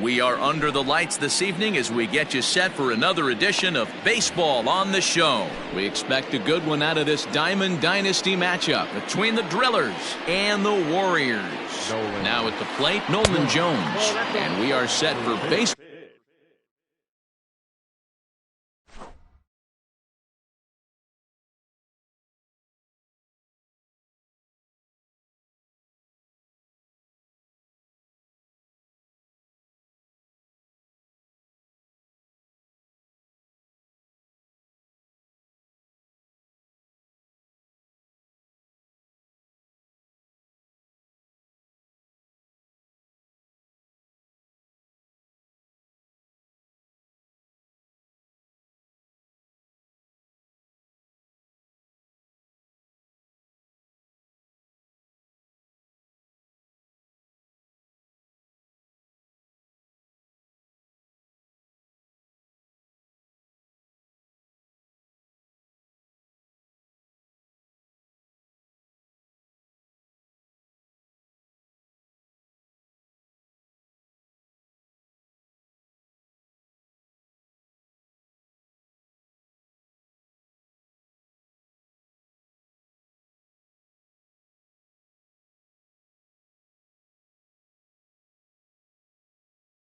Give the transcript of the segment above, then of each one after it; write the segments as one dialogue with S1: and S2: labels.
S1: We are under the lights this evening as we get you set for another edition of Baseball on the Show. We expect a good one out of this Diamond Dynasty matchup between the Drillers and the Warriors. Now at the plate, Nolan Jones. And we are set for baseball.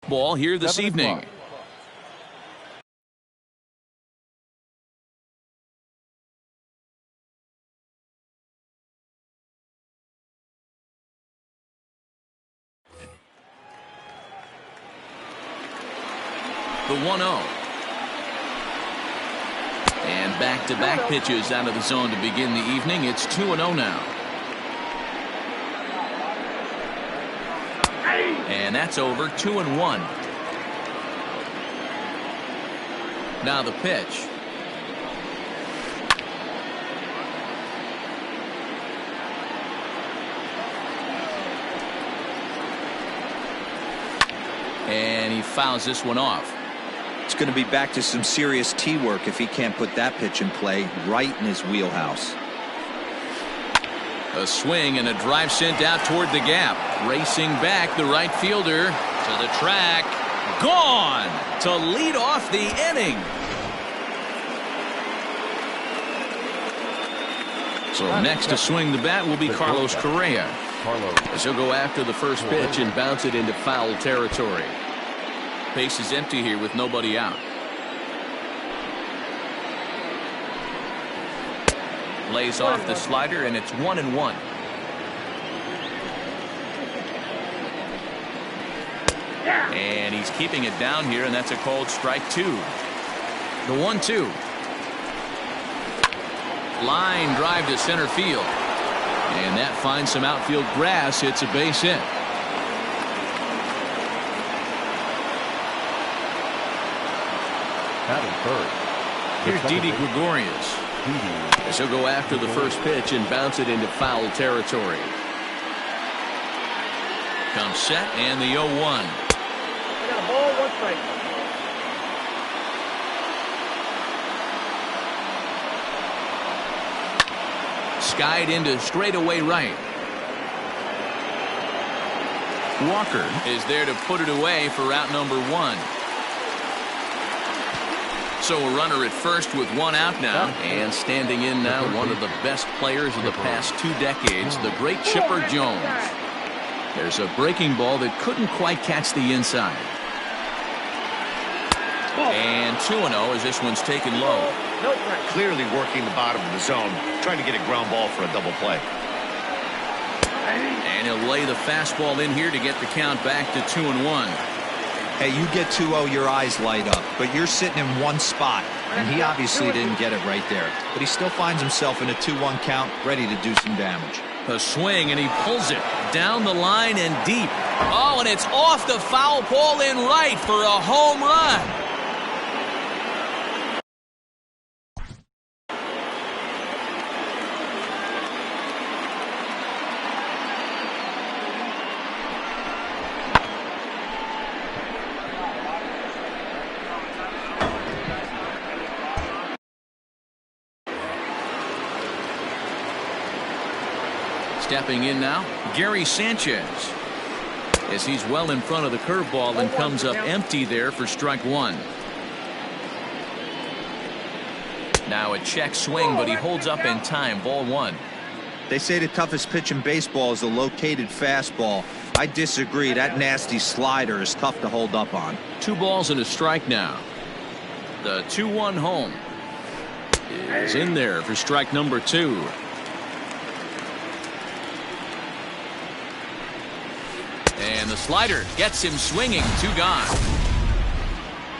S1: Ball here this evening. The 1-0. And back-to-back pitches out of the zone to begin the evening. It's 2-0 now. And that's over. 2-1. Now the pitch. And he fouls this one off.
S2: It's going to be back to some serious tee work if he can't put that pitch in play right in his wheelhouse.
S1: A swing and a drive sent out toward the gap. Racing back, the right fielder to the track. Gone to lead off the inning. So next to swing the bat will be Carlos Correa. As he'll go after the first pitch and bounce it into foul territory. Base is empty here with nobody out. Lays off the slider, and it's 1-1. And he's keeping it down here, and that's a called strike 2. The 1-2. Line drive to center field. And that finds some outfield grass. It's a base hit. Here's Didi Gregorius. As he'll go after the first pitch and bounce it into foul territory. Comes set and the 0-1.
S3: Got a ball, 1 strike.
S1: Skied into straightaway right. Walker is there to put it away for out number 1. So a runner at first with 1 out now. And standing in now, one of the best players of the past 2 decades, the great Chipper Jones. There's a breaking ball that couldn't quite catch the inside. And 2-0 as this one's taken low.
S4: Clearly working the bottom of the zone, trying to get a ground ball for a double play.
S1: And he'll lay the fastball in here to get the count back to 2-1.
S2: Hey, you get 2-0, your eyes light up, but you're sitting in one spot, and he obviously didn't get it right there. But he still finds himself in a 2-1 count, ready to do some damage.
S1: A swing, and he pulls it down the line and deep. Oh, and it's off the foul pole in right for a home run. Stepping in now, Gary Sanchez. as he's well in front of the curveball and comes up empty there for strike one. Now a check swing, but he holds up in time. Ball one.
S2: They say the toughest pitch in baseball is a located fastball. I disagree. That nasty slider is tough to hold up on.
S1: 2 balls and a strike now. The 2-1 home is in there for strike number 2. And the slider gets him swinging. 2 gone.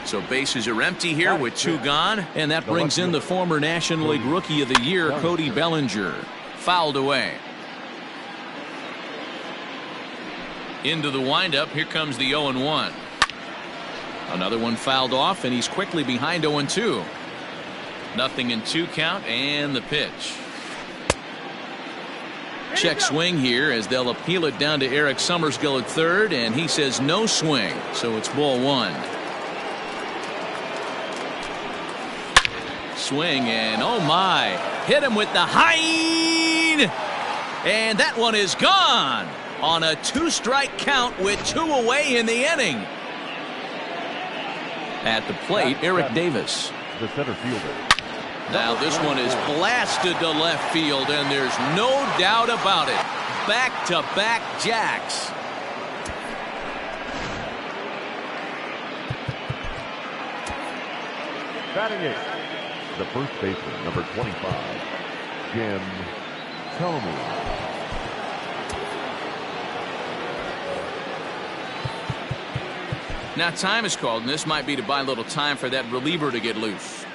S1: So bases are empty here with 2 gone, and that brings in the former National League Rookie of the Year, Cody Bellinger. Fouled away. Into the windup. Here comes the 0-1. Another one fouled off, and he's quickly behind 0-2. Nothing in 2 count, and the pitch. Check swing here as they'll appeal it down to Eric Summerskill at third, and he says no swing, so it's ball 1. Swing, and oh my, hit him with the height, and that one is gone on a 2-strike count with 2 away in the inning. At the plate, Eric Davis.
S5: The center fielder.
S1: Now this one is blasted to left field, and there's no doubt about it. Back-to-back jacks.
S5: Batting it. The first baseman, number 25, Jim Thome.
S1: Now time is called, and this might be to buy a little time for that reliever to get loose.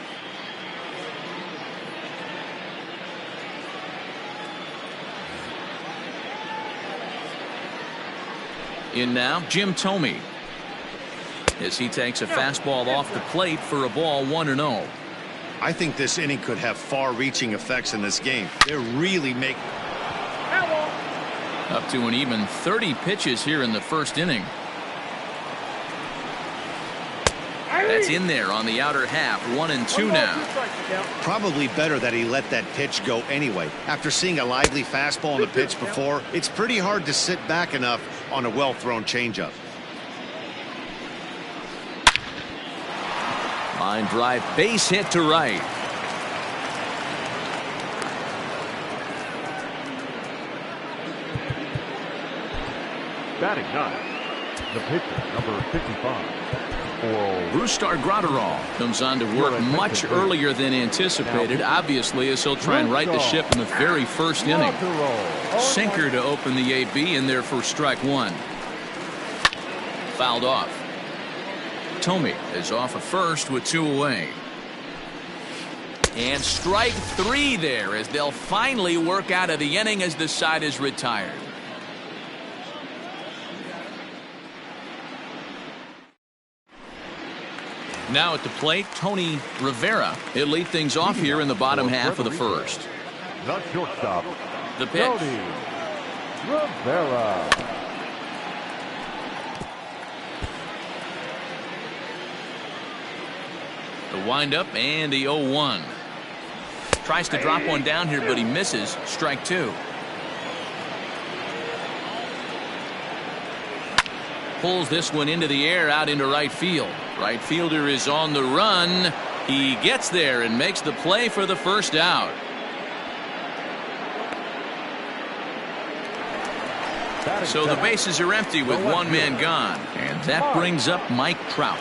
S1: In now, Jim Thome, as he takes a fastball off the plate for a ball 1-0.
S4: I think this inning could have far-reaching effects in this game. They're really making...
S1: Up to an even 30 pitches here in the first inning. That's in there on the outer half. 1-2 now.
S4: Probably better that he let that pitch go anyway. After seeing a lively fastball on the pitch before, it's pretty hard to sit back enough on a well-thrown changeup.
S1: Line drive, base hit to right.
S5: Batting ninth, the pitcher, number 55.
S1: Brusdar Graterol comes on to work much earlier than anticipated, obviously, as he'll try and right the ship in the very first inning. Sinker to open the AB in there for strike 1. Fouled off. Thome is off at first with 2 away. And strike 3 there as they'll finally work out of the inning as the side is retired. Now at the plate, Tony Rivera. He'll lead things off here in the bottom half of the first.
S5: The shortstop,
S1: The pitch.
S5: Tony Rivera.
S1: The windup and the 0-1. Tries to drop one down here, but he misses. Strike 2. Pulls this one into the air out into right field. Right fielder is on the run. He gets there and makes the play for the first out. So the bases are empty with 1 man gone. And that brings up Mike Trout.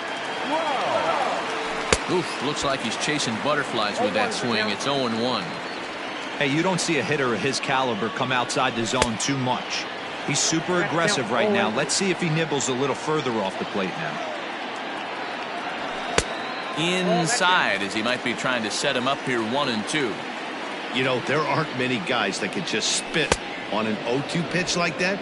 S1: Oof, looks like he's chasing butterflies with that swing. It's 0-1.
S2: Hey, you don't see a hitter of his caliber come outside the zone too much. He's super aggressive right now. Let's see if he nibbles a little further off the plate now.
S1: Inside, as he might be trying to set him up here 1-2.
S4: You know, there aren't many guys that could just spit on an 0-2 pitch like that.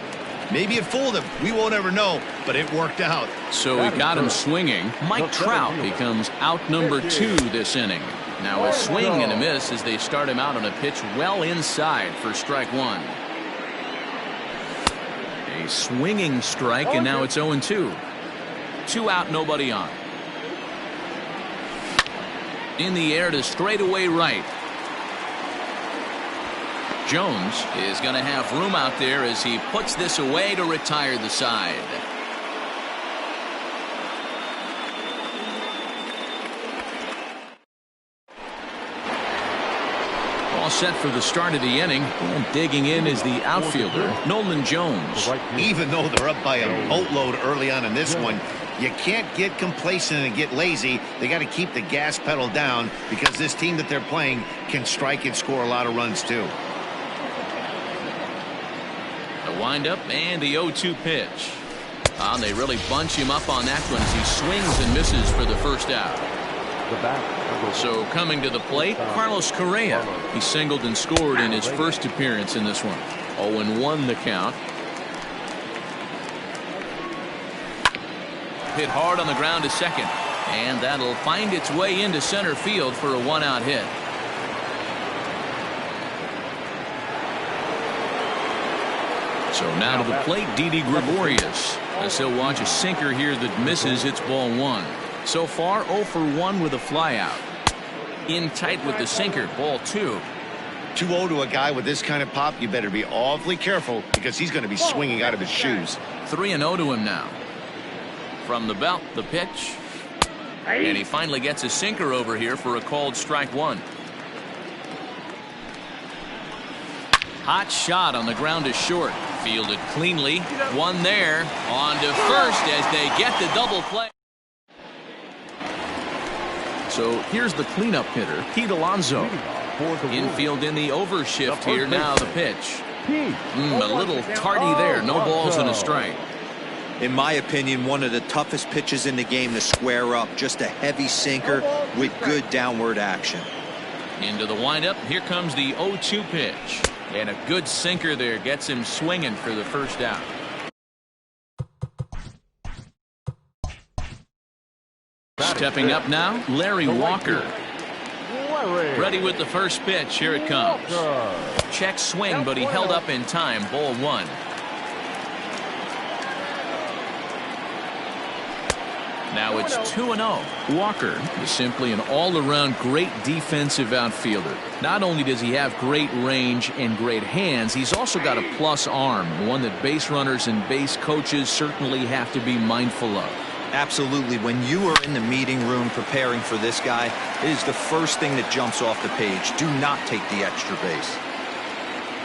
S4: Maybe it fooled him. We won't ever know, but it worked out.
S1: So he got him swinging. Mike Trout becomes out number 2 this inning. Now a swing and a miss as they start him out on a pitch well inside for strike 1. A swinging strike, and now it's 0-2. 2 out, nobody on. In the air to straightaway right. Jones is going to have room out there as he puts this away to retire the side. All set for the start of the inning, and digging in is the outfielder, Nolan Jones.
S4: Even though they're up by a boatload early on in this one, you can't get complacent and get lazy. They got to keep the gas pedal down because this team that they're playing can strike and score a lot of runs too.
S1: The windup and the 0-2 pitch. They really bunch him up on that one as he swings and misses for the first out. So coming to the plate, Carlos Correa. He singled and scored in his first appearance in this one. 0-1 the count. Hit hard on the ground to second, and that'll find its way into center field for a one-out hit. So now to the plate, Didi Gregorius, as he'll watch a sinker here that misses. It's ball one. So far 0 for 1 with a flyout. In tight with the sinker, ball 2.
S4: 2-0 to a guy with this kind of pop, you better be awfully careful because he's going to be swinging out of his shoes.
S1: 3-0 to him now. From the belt, the pitch. And he finally gets a sinker over here for a called strike one. Hot shot on the ground to short. Fielded cleanly. One there. On to first as they get the double play. So here's the cleanup hitter, Pete Alonso. Infield in the overshift here. Now the pitch. A little tardy there. No balls and a strike.
S2: In my opinion, one of the toughest pitches in the game to square up. Just a heavy sinker with good downward action.
S1: Into the windup. Here comes the 0-2 pitch. And a good sinker there gets him swinging for the first out. Stepping up now, Larry Walker. Ready with the first pitch. Here it comes. Check swing, but he held up in time. Ball one. Now it's 2-0. Walker is simply an all-around great defensive outfielder. Not only does he have great range and great hands, he's also got a plus arm, one that base runners and base coaches certainly have to be mindful of.
S2: Absolutely. When you are in the meeting room preparing for this guy, it is the first thing that jumps off the page. Do not take the extra base.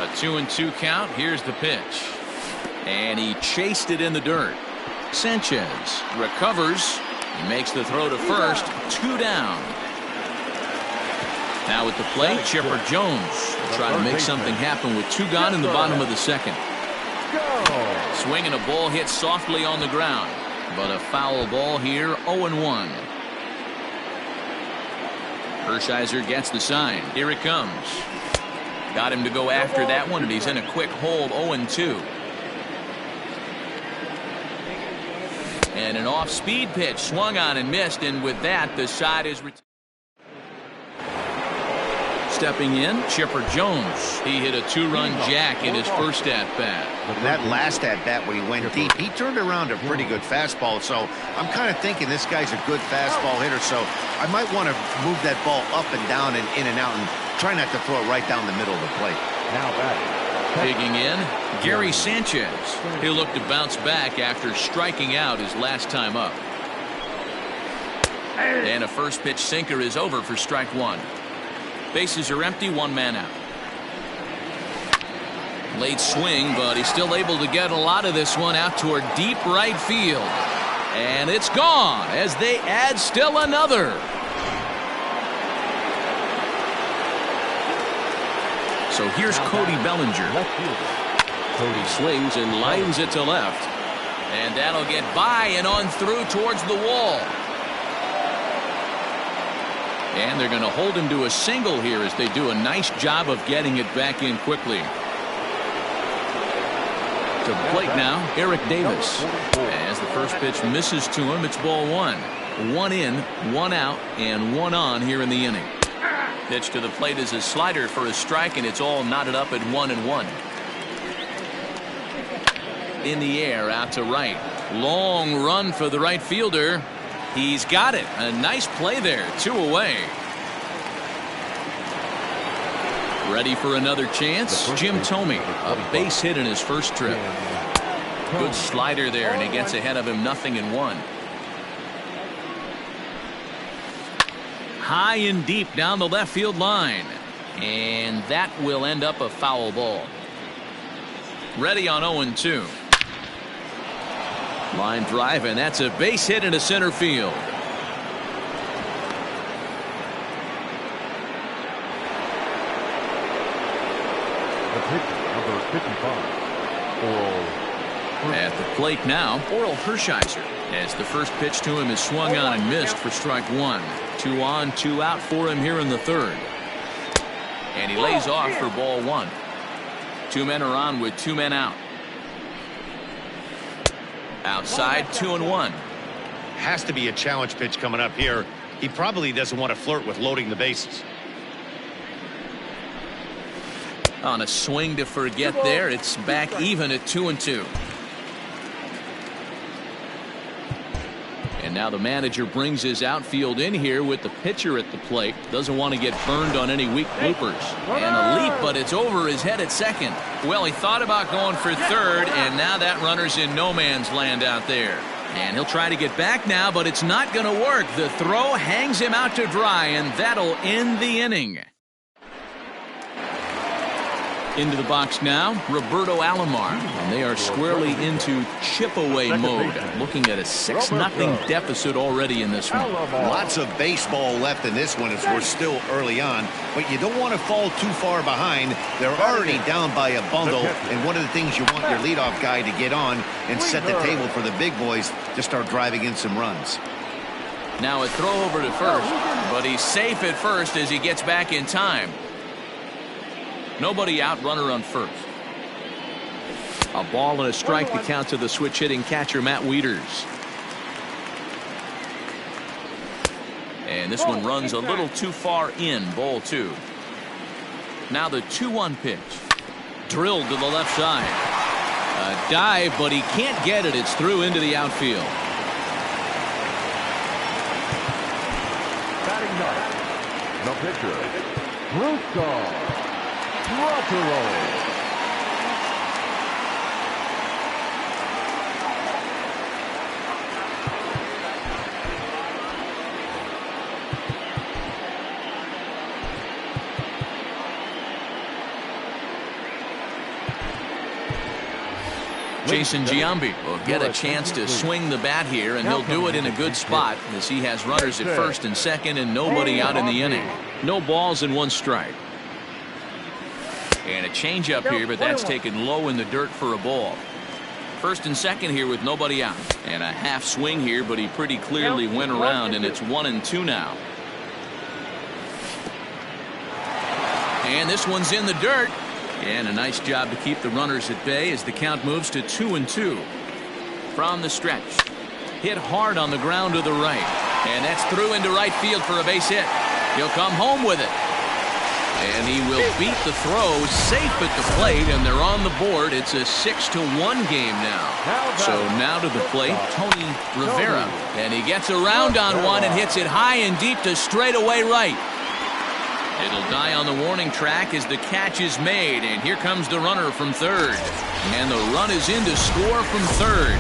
S1: A 2-2 count. Here's the pitch. And he chased it in the dirt. Sanchez recovers. He makes the throw to first. 2 down. Now at the plate, Chipper Jones will try to make something happen with 2 gone in the bottom of the second. Swinging a ball hit softly on the ground. But a foul ball here, 0-1. Hershiser gets the sign. Here it comes. Got him to go after that one, and he's in a quick hold, 0-2. And an off-speed pitch swung on and missed, and with that, the side is retired. Stepping in, Chipper Jones. He hit a 2-run jack in his first at-bat.
S4: That last at-bat when he went deep, he turned around a pretty good fastball. So I'm kind of thinking this guy's a good fastball hitter. So I might want to move that ball up and down and in and out and try not to throw it right down the middle of the plate.
S5: Now that.
S1: Digging in, Gary Sanchez. He'll look to bounce back after striking out his last time up. And a first pitch sinker is over for strike one. Bases are empty, 1 man out. Late swing, but he's still able to get a lot of this one out toward deep right field. And it's gone as they add still another. So here's Cody Bellinger. Cody swings and lines it to left. And that'll get by and on through towards the wall. And they're going to hold him to a single here as they do a nice job of getting it back in quickly. To the plate now, Eric Davis. As the first pitch misses to him, it's ball one. 1 in, 1 out, and 1 on here in the inning. Pitch to the plate is a slider for a strike, and it's all knotted up at 1-1. In the air, out to right. Long run for the right fielder. He's got it. A nice play there. 2 away. Ready for another chance? Jim Thome, a base hit in his first trip. Good slider there, and he gets ahead of him 0-1. High and deep down the left field line. And that will end up a foul ball. Ready on 0-2. Line drive, and that's a base hit into center field.
S5: The pitcher, number 55, Oral.
S1: At the plate now, Oral Hershiser, as the first pitch to him is swung on and missed for strike one. 2 on, 2 out for him here in the third. And he lays off for ball one. 2 men are on with 2 men out. Outside, 2-1.
S4: Has to be a challenge pitch coming up here. He probably doesn't want to flirt with loading the bases.
S1: On a swing to forget there, it's back even at 2-2. And now the manager brings his outfield in here with the pitcher at the plate. Doesn't want to get burned on any weak bloopers. And a leap, but it's over his head at second. Well, he thought about going for third, and now that runner's in no man's land out there. And he'll try to get back now, but it's not going to work. The throw hangs him out to dry, and that'll end the inning. Into the box now, Roberto Alomar, and they are squarely into chip-away mode, looking at a 6-0 deficit already in this one.
S4: Lots of baseball left in this one as we're still early on, but you don't want to fall too far behind. They're already down by a bundle, and one of the things you want your leadoff guy to get on and set the table for the big boys to start driving in some runs.
S1: Now a throw over to first, but he's safe at first as he gets back in time. Nobody out, runner on first. A ball and a strike to count to the switch-hitting catcher, Matt Wieters. And this one runs a little too far in, ball 2. Now the 2-1 pitch. Drilled to the left side. A dive, but he can't get it. It's through into the outfield.
S5: Batting ninth, the pitcher, Brusco.
S1: Jason Giambi will get a chance to swing the bat here, and he'll do it in a good spot as he has runners at first and second and nobody out in the inning. No balls and 1 strike. And a changeup here, but that's taken low in the dirt for a ball. First and second here with nobody out. And a half swing here, but he pretty clearly went around, and it's 1-2 now. And this one's in the dirt. And a nice job to keep the runners at bay as the count moves to 2-2. From the stretch. Hit hard on the ground to the right. And that's through into right field for a base hit. He'll come home with it. And he will beat the throw safe at the plate, and they're on the board. It's a 6-1 game now. So now to the plate, Tony Rivera. And he gets around on one and hits it high and deep to straightaway right. It'll die on the warning track as the catch is made, and here comes the runner from third. And the run is in to score from third.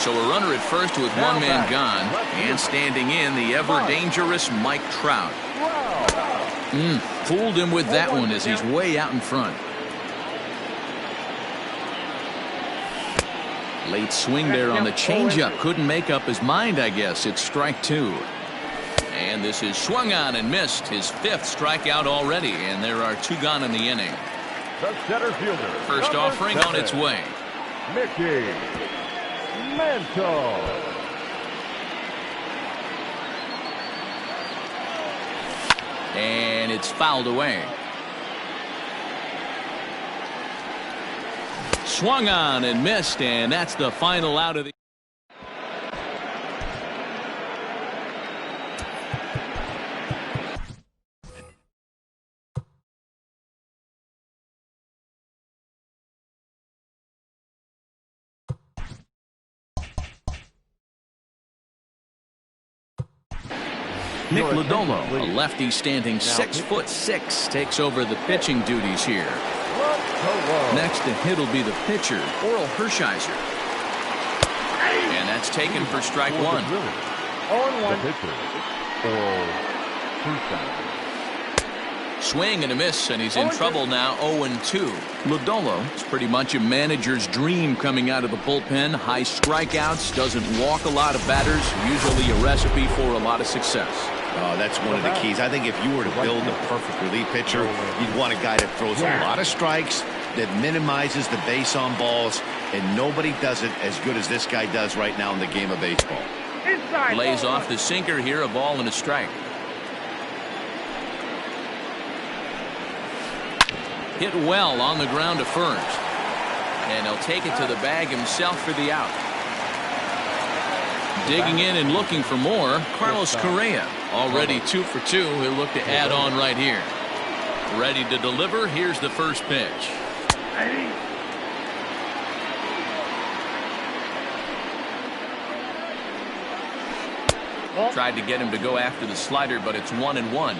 S1: So a runner at first with 1 man gone, and standing in the ever-dangerous Mike Trout. Fooled him with that one as he's way out in front. Late swing there on the changeup. Couldn't make up his mind, I guess. It's strike 2. And this is swung on and missed. His 5th strikeout already, and there are 2 gone in the inning.
S5: The center fielder.
S1: First offering on its way.
S5: Mickey Mantle.
S1: And it's fouled away. Swung on and missed, and that's the final out of the Nick Lodolo, a lefty standing 6'6", takes over the pitching duties here. Next to hit will be the pitcher, Oral Hershiser. And that's taken for strike one.
S3: 0-1.
S1: Swing and a miss, and he's in trouble now, 0-2. Lodolo is pretty much a manager's dream coming out of the bullpen. High strikeouts, doesn't walk a lot of batters, usually a recipe for a lot of success.
S4: Oh, that's one of the keys. I think if you were to build a perfect relief pitcher, you'd want a guy that throws a lot of strikes, that minimizes the base on balls, and nobody does it as good as this guy does right now in the game of baseball.
S1: Lays off the sinker here, a ball and a strike. Hit well on the ground to first. And he'll take it to the bag himself for the out. Digging in and looking for more, Carlos Correa. Already 2 for 2. He'll look to add on right here. Ready to deliver. Here's the first pitch. Tried to get him to go after the slider, but it's 1-1.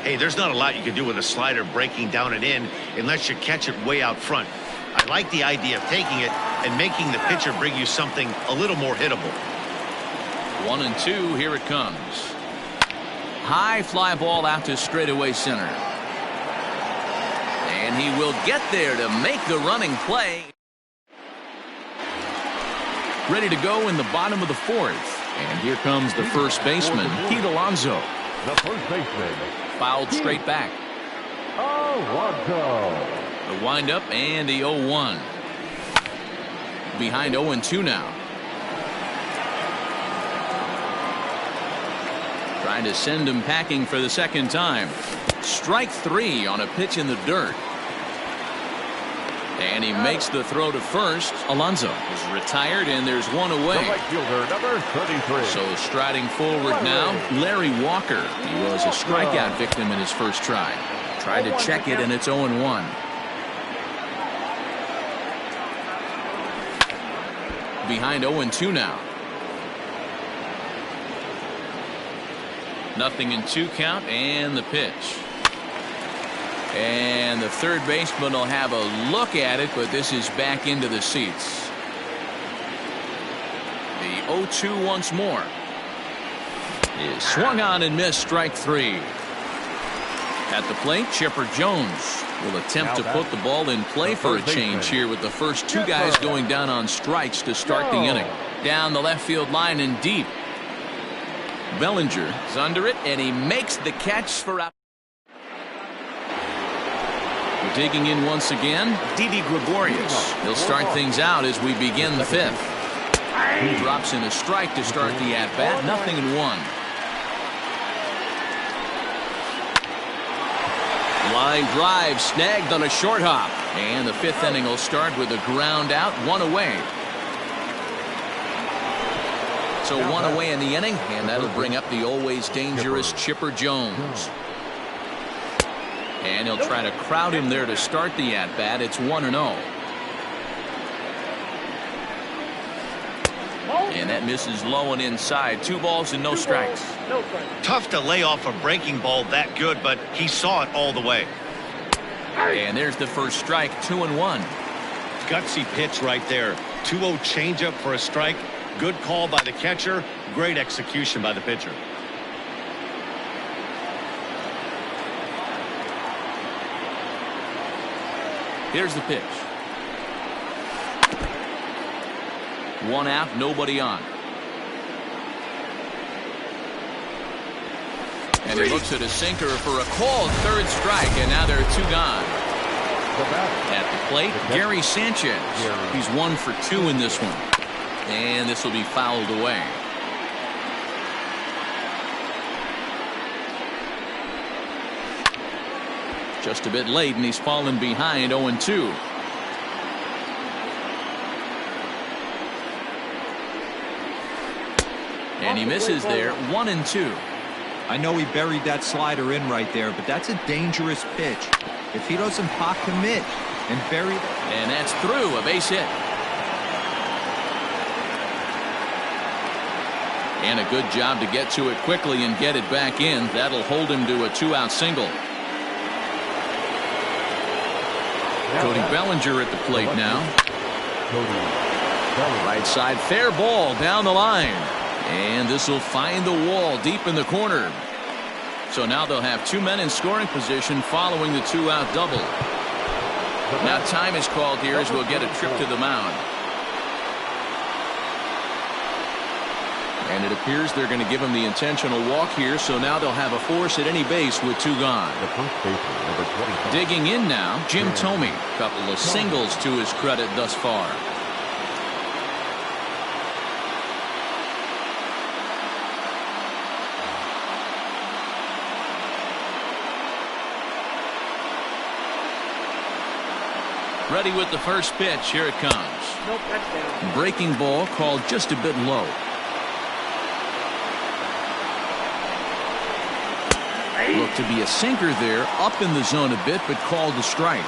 S4: Hey, there's not a lot you can do with a slider breaking down and in unless you catch it way out front. I like the idea of taking it and making the pitcher bring you something a little more hittable.
S1: 1-2, here it comes. High fly ball out to straightaway center. And he will get there to make the running play. Ready to go in the bottom of the fourth. And here comes the first baseman, Pete Alonso.
S5: The first baseman.
S1: Fouled straight back.
S5: Alonso.
S1: The windup and the 0-1. Behind 0-2 now. Trying to send him packing for the second time. Strike 3 on a pitch in the dirt. And he makes the throw to first. Alonso is retired, and there's one away.
S5: The right fielder, number 33.
S1: So striding forward now, Larry Walker. He was a strikeout victim in his first try. Tried to check it, and it's 0-1. Behind 0-2 now. 0-2 count, and the pitch. And the third baseman will have a look at it, but this is back into the seats. The 0-2 once more. Is swung on and missed, strike 3. At the plate, Chipper Jones will attempt to put the ball in play for a change here with the first two guys going down on strikes to start the inning. Down the left field line and deep. Bellinger is under it, and he makes the catch for out. Digging in once again, Didi Gregorius. He'll start things out as we begin the fifth. He drops in a strike to start the at-bat. 0-1. Line drive snagged on a short hop. And the fifth inning will start with a ground out, one away. So one away in the inning, and that'll bring up the always dangerous Chipper Jones. And he'll try to crowd him there to start the at-bat. It's 1-0. And that misses low and inside. 2 balls and no strikes.
S4: Tough to lay off a breaking ball that good, but he saw it all the way.
S1: And there's the first strike, 2-1.
S4: Gutsy pitch right there. 2-0 changeup for a strike. Good call by the catcher. Great execution by the pitcher.
S1: Here's the pitch. 1 out, nobody on. And he looks at a sinker for a called third strike, and now there are 2 gone. At the plate, Gary Sanchez. He's 1 for 2 in this one. And this will be fouled away. Just a bit late, and he's fallen behind 0-2. And he misses there, 1-2.
S2: I know he buried that slider in right there, but that's a dangerous pitch. If he doesn't pop commit and bury it.
S1: And that's through, a base hit. And a good job to get to it quickly and get it back in. That'll hold him to a 2-out single. Cody Bellinger at the plate now. Right side, fair ball down the line. And this will find the wall deep in the corner. So now they'll have 2 men in scoring position following the 2-out double. Now time is called here as we'll get a trip to the mound. And it appears they're going to give him the intentional walk here, so now they'll have a force at any base with 2 gone.
S5: The first baseman, number 25.
S1: Digging in now, Jim Thome. Couple of singles to his credit thus far. Ready with the first pitch. Here it comes.
S3: Nope, that's down.
S1: Breaking ball called just a bit low. Looked to be a sinker there, up in the zone a bit, but called a strike.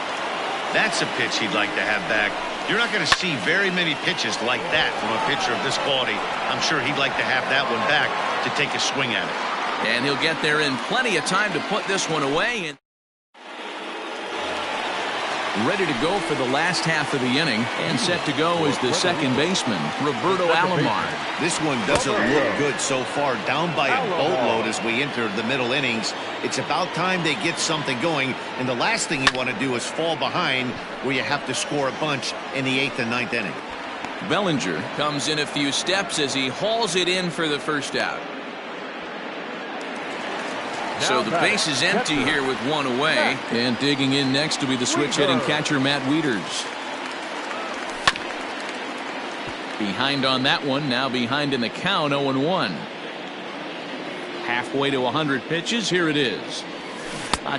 S4: That's a pitch he'd like to have back. You're not going to see very many pitches like that from a pitcher of this quality. I'm sure he'd like to have that one back to take a swing at it.
S1: And he'll get there in plenty of time to put this one away. And ready to go for the last half of the inning, and set to go is the second baseman, Roberto Alomar.
S4: This one doesn't look good so far, down by a boatload as we enter the middle innings. It's about time they get something going, and the last thing you want to do is fall behind where you have to score a bunch in the 8th and 9th inning.
S1: Bellinger comes in a few steps as he hauls it in for the first out. So the base is empty here with 1 away, and digging in next to be the switch hitting catcher Matt Wieters. Behind on that one, now behind in the count, 0-1. Halfway to 100 pitches, here it is.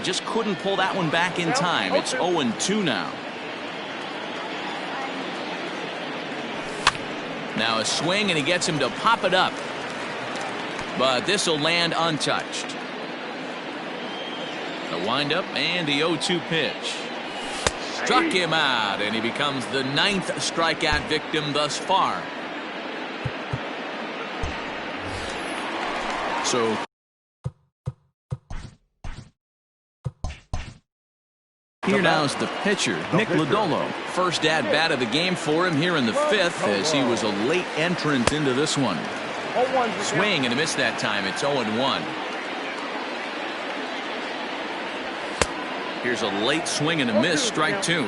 S1: Just couldn't pull that one back in time. It's 0-2 now. Now a swing, and he gets him to pop it up. But this will land untouched. The windup and the 0-2 pitch. Struck him out, and he becomes the 9th strikeout victim thus far. So here now is the pitcher, Nick Lodolo. First at bat of the game for him here in the 5th, as he was a late entrant into this one. Swing and a miss that time. It's 0-1. Here's a late swing and a miss, strike 2.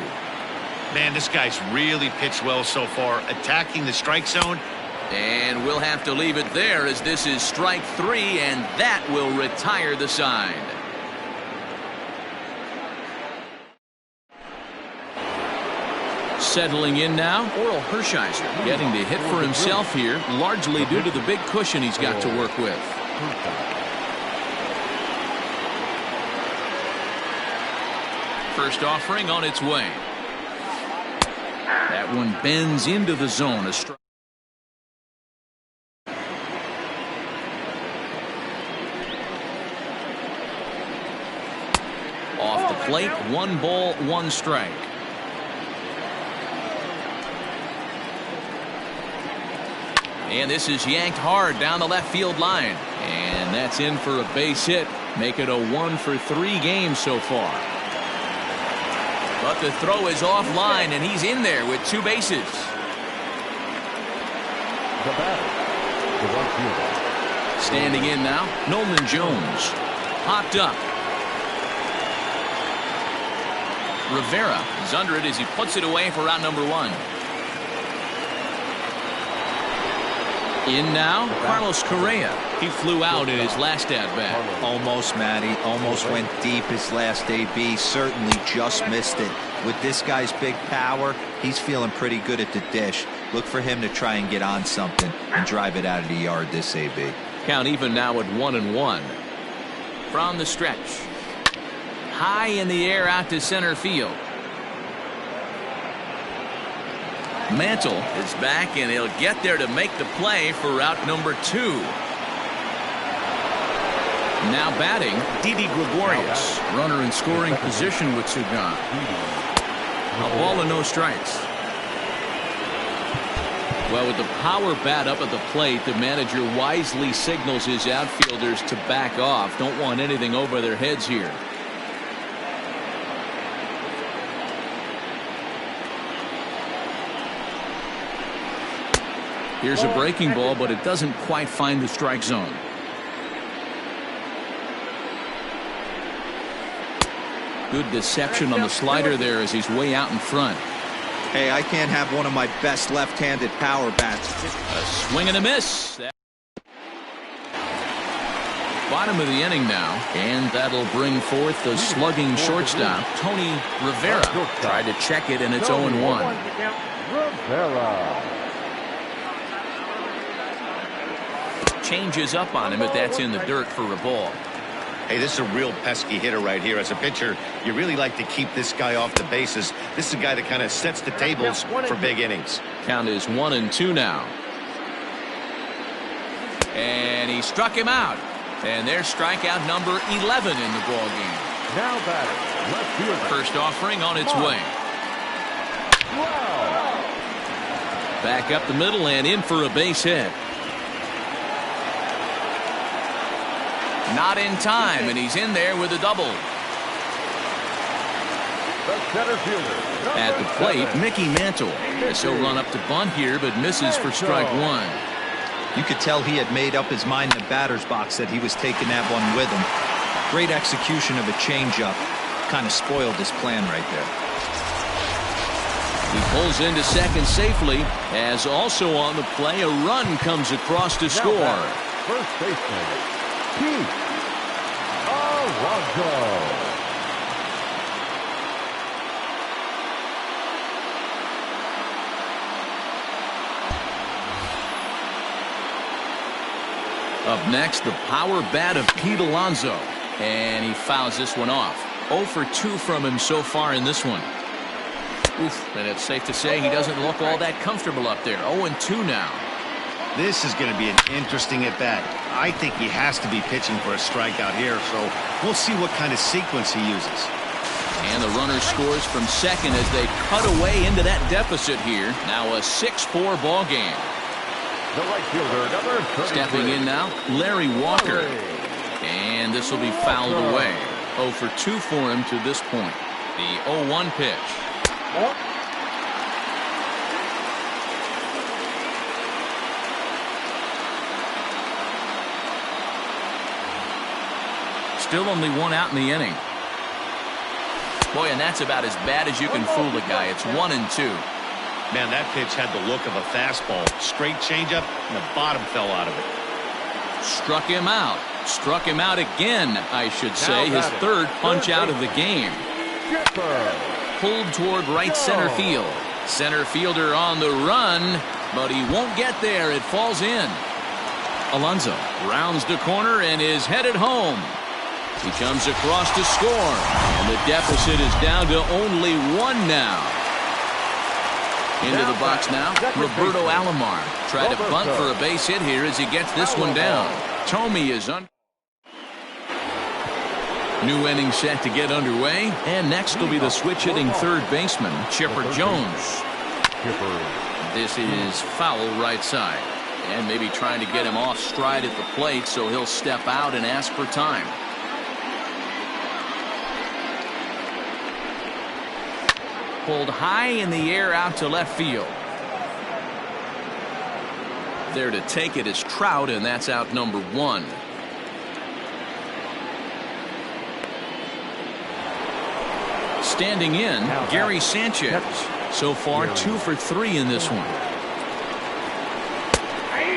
S4: Man, this guy's really pitched well so far, attacking the strike zone.
S1: And we'll have to leave it there, as this is strike 3, and that will retire the side. Settling in now, Oral Hershiser getting to hit for himself here, largely due to the big cushion he's got to work with. First offering on its way. That one bends into the zone. A strike. Off the plate, 1 ball, 1 strike. And this is yanked hard down the left field line. And that's in for a base hit. Make it a 1-for-3 game so far. But the throw is offline, and he's in there with 2 bases.
S5: The batter, the right fielder.
S1: Standing in now, Nolan Jones. Popped up. Rivera is under it as he puts it away for out number 1. In now, Carlos Correa. He flew out in his last at-bat.
S2: Almost, Matty. Almost went deep his last AB. Certainly just missed it. With this guy's big power, he's feeling pretty good at the dish. Look for him to try and get on something and drive it out of the yard this AB.
S1: Count even now at 1-1. From the stretch. High in the air out to center field. Mantle is back, and he'll get there to make the play for route number 2. Now batting, Didi Gregorius. Runner in scoring position with 2 gone. A ball and no strikes. Well, with the power bat up at the plate, the manager wisely signals his outfielders to back off. Don't want anything over their heads here. Here's a breaking ball, but it doesn't quite find the strike zone. Good deception on the slider there as he's way out in front.
S2: Hey, I can't have one of my best left-handed power bats.
S1: A swing and a miss. Bottom of the inning now, and that'll bring forth the slugging shortstop, Tony Rivera. Tried to check it, and it's 0-1.
S5: Rivera.
S1: Changes up on him, but that's in the dirt for a ball.
S4: Hey, this is a real pesky hitter right here. As a pitcher, you really like to keep this guy off the bases. This is a guy that kind of sets the tables for big innings.
S1: Count is 1-2 now. And he struck him out. And there's strikeout number 11 in the ball game.
S5: Now batting, left fielder.
S1: First offering on its way.
S5: Wow.
S1: Back up the middle and in for a base hit. Not in time, and he's in there with a double.
S5: The center fielder.
S1: At the plate, Mickey Mantle. He'll run up to bunt here, but misses for strike one.
S2: You could tell he had made up his mind in the batter's box that he was taking that one with him. Great execution of a changeup. Kind of spoiled his plan right there.
S1: He pulls into second safely, as also on the play, a run comes across to score.
S5: First baseman, Pete Alonso.
S1: Up next, the power bat of Pete Alonso, and he fouls this one off. 0 for 2 from him so far in this one. Oof, and it's safe to say he doesn't look all that comfortable up there. 0-2 now.
S4: This is going to be an interesting at-bat. I think he has to be pitching for a strikeout here, so we'll see what kind of sequence he uses.
S1: And the runner scores from second as they cut away into that deficit here. Now a 6-4 ball game.
S5: The right fielder, number 33.
S1: Stepping in now, Larry Walker. And this will be fouled away. 0 for 2 for him to this point. The 0-1 pitch. Still only one out in the inning. Boy, and that's about as bad as you can fool a guy. It's 1-2.
S4: Man, that pitch had the look of a fastball. Straight changeup, and the bottom fell out of it.
S1: Struck him out. Struck him out again, I should say. His third punch out of the game. Pulled toward right center field. Center fielder on the run, but he won't get there. It falls in. Alonso rounds the corner and is headed home. He comes across to score, and the deficit is down to only 1 now. Into the box now, Roberto Alomar. Tried to bunt for a base hit here as he gets this one down. Tomey is under. New inning set to get underway, and next will be the switch-hitting third baseman, Chipper Jones. This is foul right side, and maybe trying to get him off stride at the plate, so he'll step out and ask for time. Pulled high in the air out to left field. There to take it is Trout, and that's out number 1. Standing in, Gary Sanchez. So far, 2 for 3 in this one.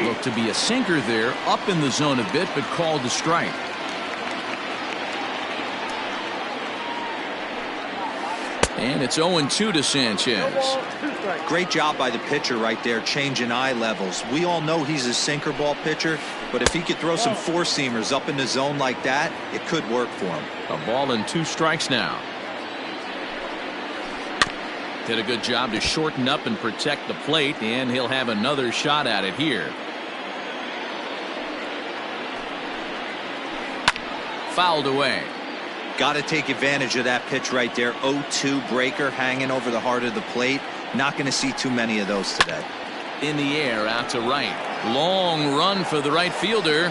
S1: Looked to be a sinker there, up in the zone a bit, but called to strike. And it's 0-2 to Sanchez.
S2: Great job by the pitcher right there, changing eye levels. We all know he's a sinker ball pitcher, but if he could throw some four-seamers up in the zone like that, it could work for him.
S1: A ball and 2 strikes now. Did a good job to shorten up and protect the plate, and he'll have another shot at it here. Fouled away.
S2: Got to take advantage of that pitch right there. 0-2 breaker hanging over the heart of the plate. Not going to see too many of those today.
S1: in the air out to right. Long run for the right fielder.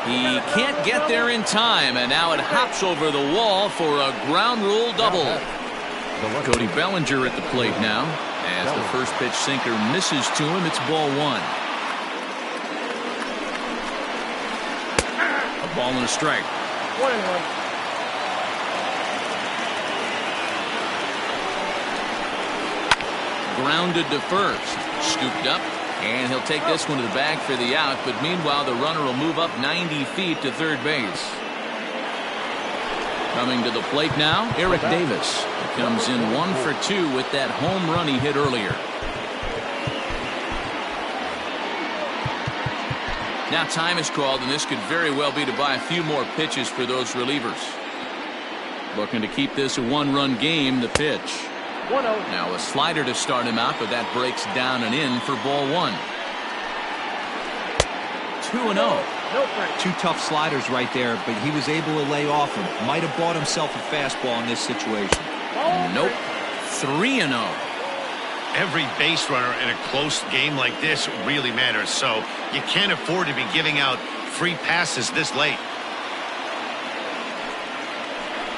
S1: He can't get there in time, and now it hops over the wall for a ground rule double. Cody Bellinger at the plate now. As the first pitch sinker misses to him, it's ball one. A ball and a strike.
S3: 1-1.
S1: Grounded to first. Scooped up. And he'll take this one to the bag for the out. But meanwhile, the runner will move up 90 feet to third base. Coming to the plate now, Eric Davis. He comes in 1 for 2 with that home run he hit earlier. Now time is called, and this could very well be to buy a few more pitches for those relievers. Looking to keep this a one-run game. The pitch.
S3: 1-0.
S1: Now a slider to start him out, but that breaks down and in for ball one. 2-0.
S3: No strike.
S2: 2 tough sliders right there, but he was able to lay off him. Might have bought himself a fastball in this situation.
S1: Nope. 3-0.
S4: Every base runner in a close game like this really matters, so you can't afford to be giving out free passes this late.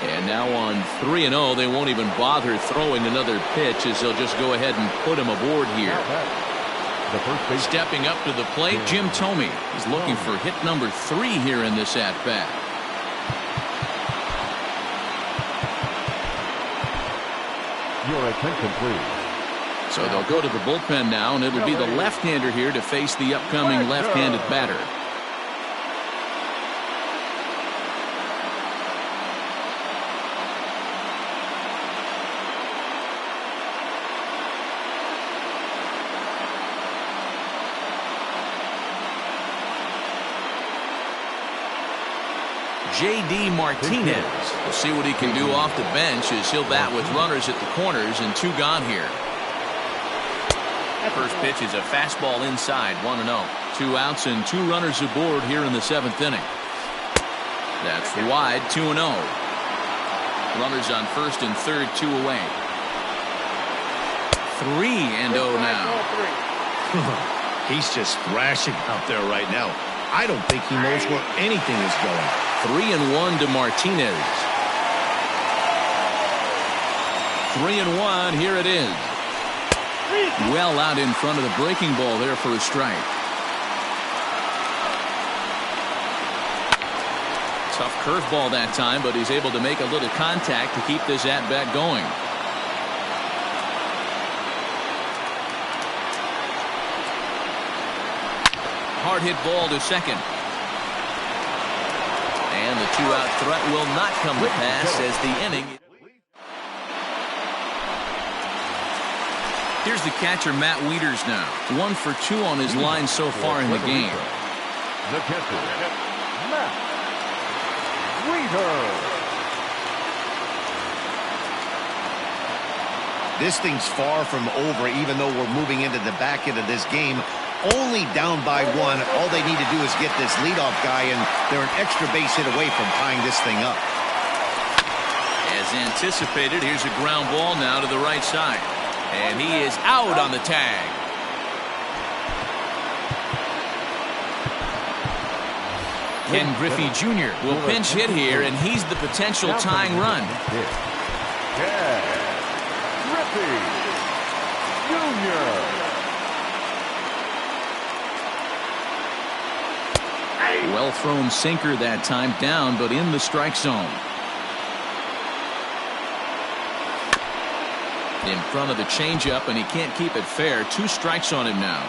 S1: And now on 3-0, they won't even bother throwing another pitch, as they'll just go ahead and put him aboard here. Stepping up to the plate, Jim Thome is looking for hit number 3 here in this at-bat.
S5: Your attention, please.
S1: So they'll go to the bullpen now, and it'll be the left-hander here to face the upcoming left-handed batter. J.D. Martinez. We'll see what he can do off the bench as he'll bat with runners at the corners and 2 gone here. First pitch is a fastball inside, 1-0. 2 outs and 2 runners aboard here in the 7th inning. That's wide, 2-0. Runners on first and third, 2 away. 3-0 now.
S4: He's just thrashing out there right now. I don't think he knows where anything is going.
S1: 3-1 to Martinez. 3-1, here it is. Well out in front of the breaking ball there for a strike. Tough curveball that time, but he's able to make a little contact to keep this at-bat going. Hard hit ball to second. And the 2-out threat will not come to pass as the inning. Here's the catcher, Matt Wieters now. 1 for 2 on his line so far in the game.
S5: The catcher, Matt Wieters.
S4: This thing's far from over, even though we're moving into the back end of this game. Only down by 1. All they need to do is get this leadoff guy, and they're an extra base hit away from tying this thing up.
S1: As anticipated, here's a ground ball now to the right side. And he is out on the tag. Ken Griffey Jr. will pinch hit here, and he's the potential tying run.
S5: Ken Griffey Jr.
S1: Well thrown sinker that time, down but in the strike zone. In front of the changeup, and he can't keep it fair. 2 strikes on him now.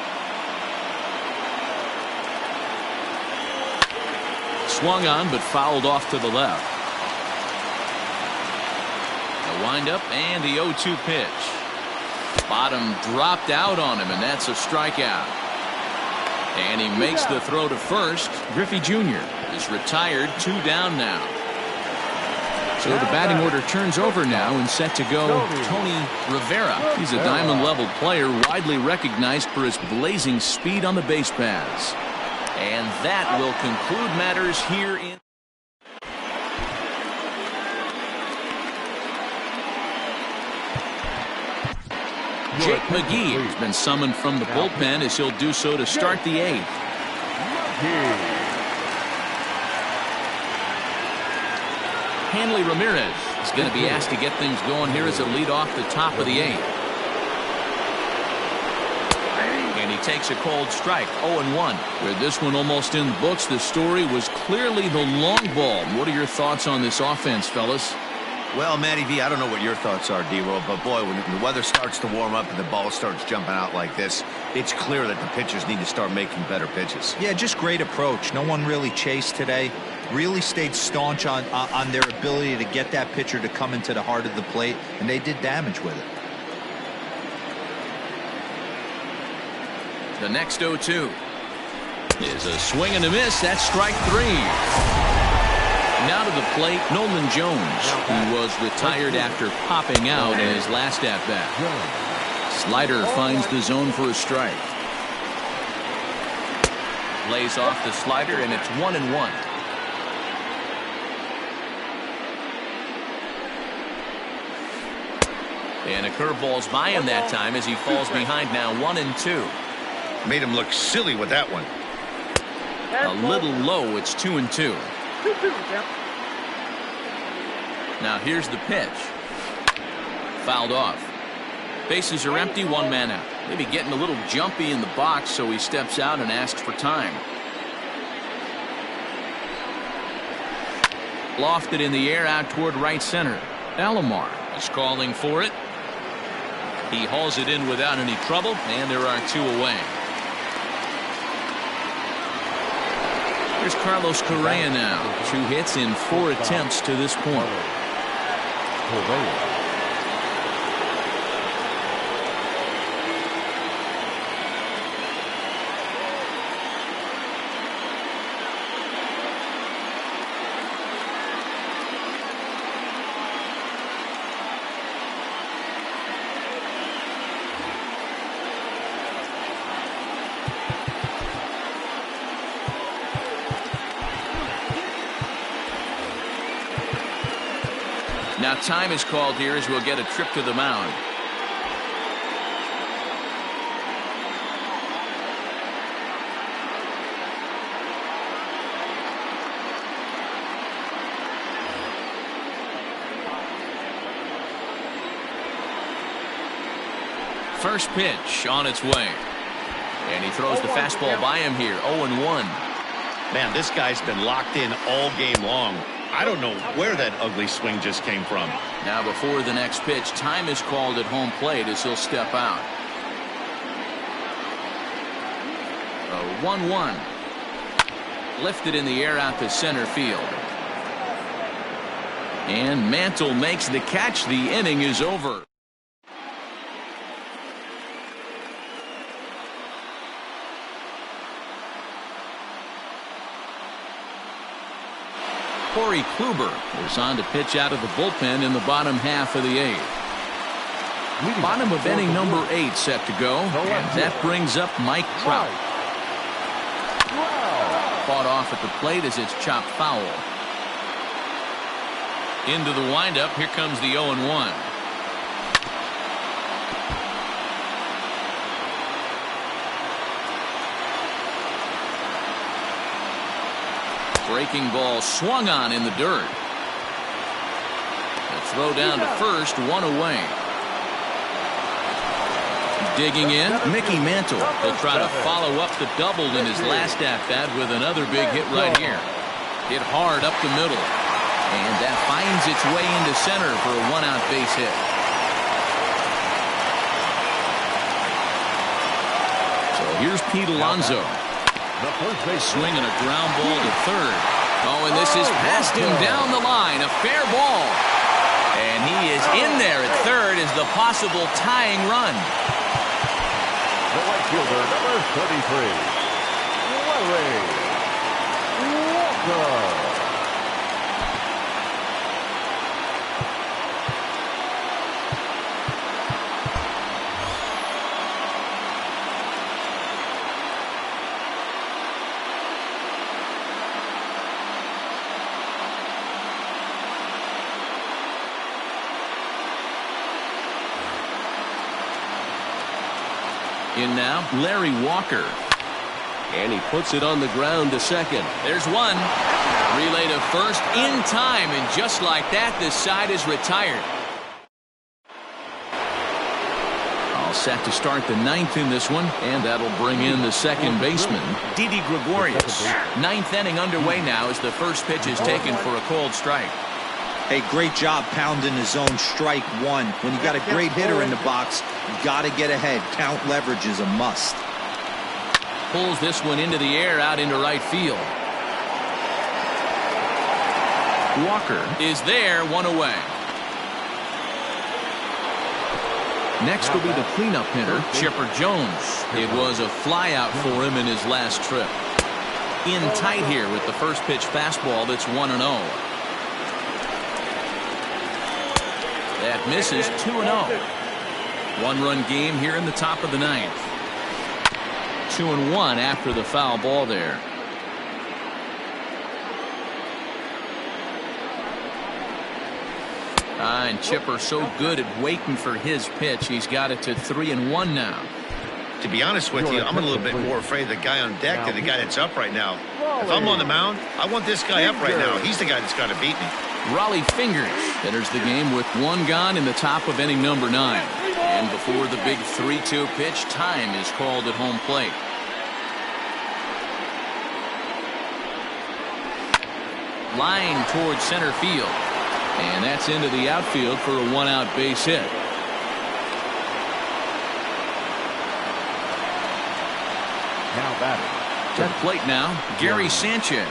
S1: Swung on but fouled off to the left. The windup and the 0-2 pitch. Bottom dropped out on him, and that's a strikeout. And he makes the throw to first. Griffey Jr. is retired, 2 down now. So the batting order turns over now and set to go Tony Rivera. He's a diamond-level player, widely recognized for his blazing speed on the base paths. And that will conclude matters here in... Jake McGee has been summoned from the bullpen as he'll do so to start the 8th. Hanley Ramirez is going to be asked to get things going here as a lead off the top of the 8th. And he takes a cold strike, 0-1. With this one almost in the books, the story was clearly the long ball. What are your thoughts on this offense, fellas?
S4: Well, Matty V, I don't know what your thoughts are, D-Roll, but boy, when the weather starts to warm up and the ball starts jumping out like this, it's clear that the pitchers need to start making better pitches.
S2: Yeah, just great approach. No one really chased today. Really stayed staunch on their ability to get that pitcher to come into the heart of the plate, and they did damage with it.
S1: The next 0-2 is a swing and a miss. That's strike 3. Now to the plate, Nolan Jones, who was retired after popping out in his last at-bat. Slider finds the zone for a strike. Lays off the slider, and it's 1-1. And a curveball's by him that time as he falls behind now 1-2.
S4: Made him look silly with that one.
S1: A little low. It's 2-2. Now here's the pitch. Fouled off. Bases are empty, 1 man out. Maybe getting a little jumpy in the box, so he steps out and asks for time. Lofted in the air out toward right center. Alomar is calling for it. He hauls it in without any trouble, and there are 2 away. Here's Carlos Correa now. 2 hits in 4 attempts to this point. Now time is called here as we'll get a trip to the mound. First pitch on its way. And he throws the fastball by him here. 0-1.
S4: Man, this guy's been locked in all game long. I don't know where that ugly swing just came from.
S1: Now before the next pitch, time is called at home plate as he'll step out. 1-1. Lifted in the air out to center field. And Mantle makes the catch. The inning is over. Corey Kluber is on to pitch out of the bullpen in the bottom half of the 8th. Bottom of inning number 8 set to go, and that brings up Mike Trout. Fought off at the plate as it's chopped foul. Into the windup, here comes the 0-1. Breaking ball swung on in the dirt. A throw down to first, 1 away. Digging in, Mickey Mantle. He'll try to follow up the double in his last at-bat with another big hit right here. Hit hard up the middle. And that finds its way into center for a 1-out base hit. So here's Pete Alonso. Swinging a ground ball to third. Oh, and this is past him down the line. A fair ball. And he is in there at third as the possible tying run.
S5: The right fielder, number 33, Larry Walker.
S1: In now, Larry Walker. And he puts it on the ground to second. There's one. Relay to first in time, and just like that, this side is retired. All set to start the ninth in this one, and that'll bring in the second baseman, Didi Gregorius. Ninth inning underway now as the first pitch is taken for a cold strike.
S2: Hey, great job pounding his own strike one. When you got a great hitter in the box, you got to get ahead. Count leverage is a must.
S1: Pulls this one into the air out into right field. Walker is there, one away. Next will be the cleanup hitter, Chipper Jones. It was a flyout for him in his last trip. In tight here with the first pitch fastball that's 1-0. That misses, 2-0. One-run game here in the top of the ninth. 2-1 after the foul ball there. And Chipper so good at waiting for his pitch. He's got it to 3-1 now.
S4: To be honest with you, I'm a little bit more afraid of the guy on deck than the guy that's up right now. If I'm on the mound, I want this guy up right now. He's the guy that's got to beat me.
S1: Raleigh Fingers enters the game with one gone in the top of inning number 9. And before the big 3-2 pitch, time is called at home plate. Line towards center field. And that's into the outfield for a one-out base hit.
S5: Now batting.
S1: To the plate now, Gary Sanchez.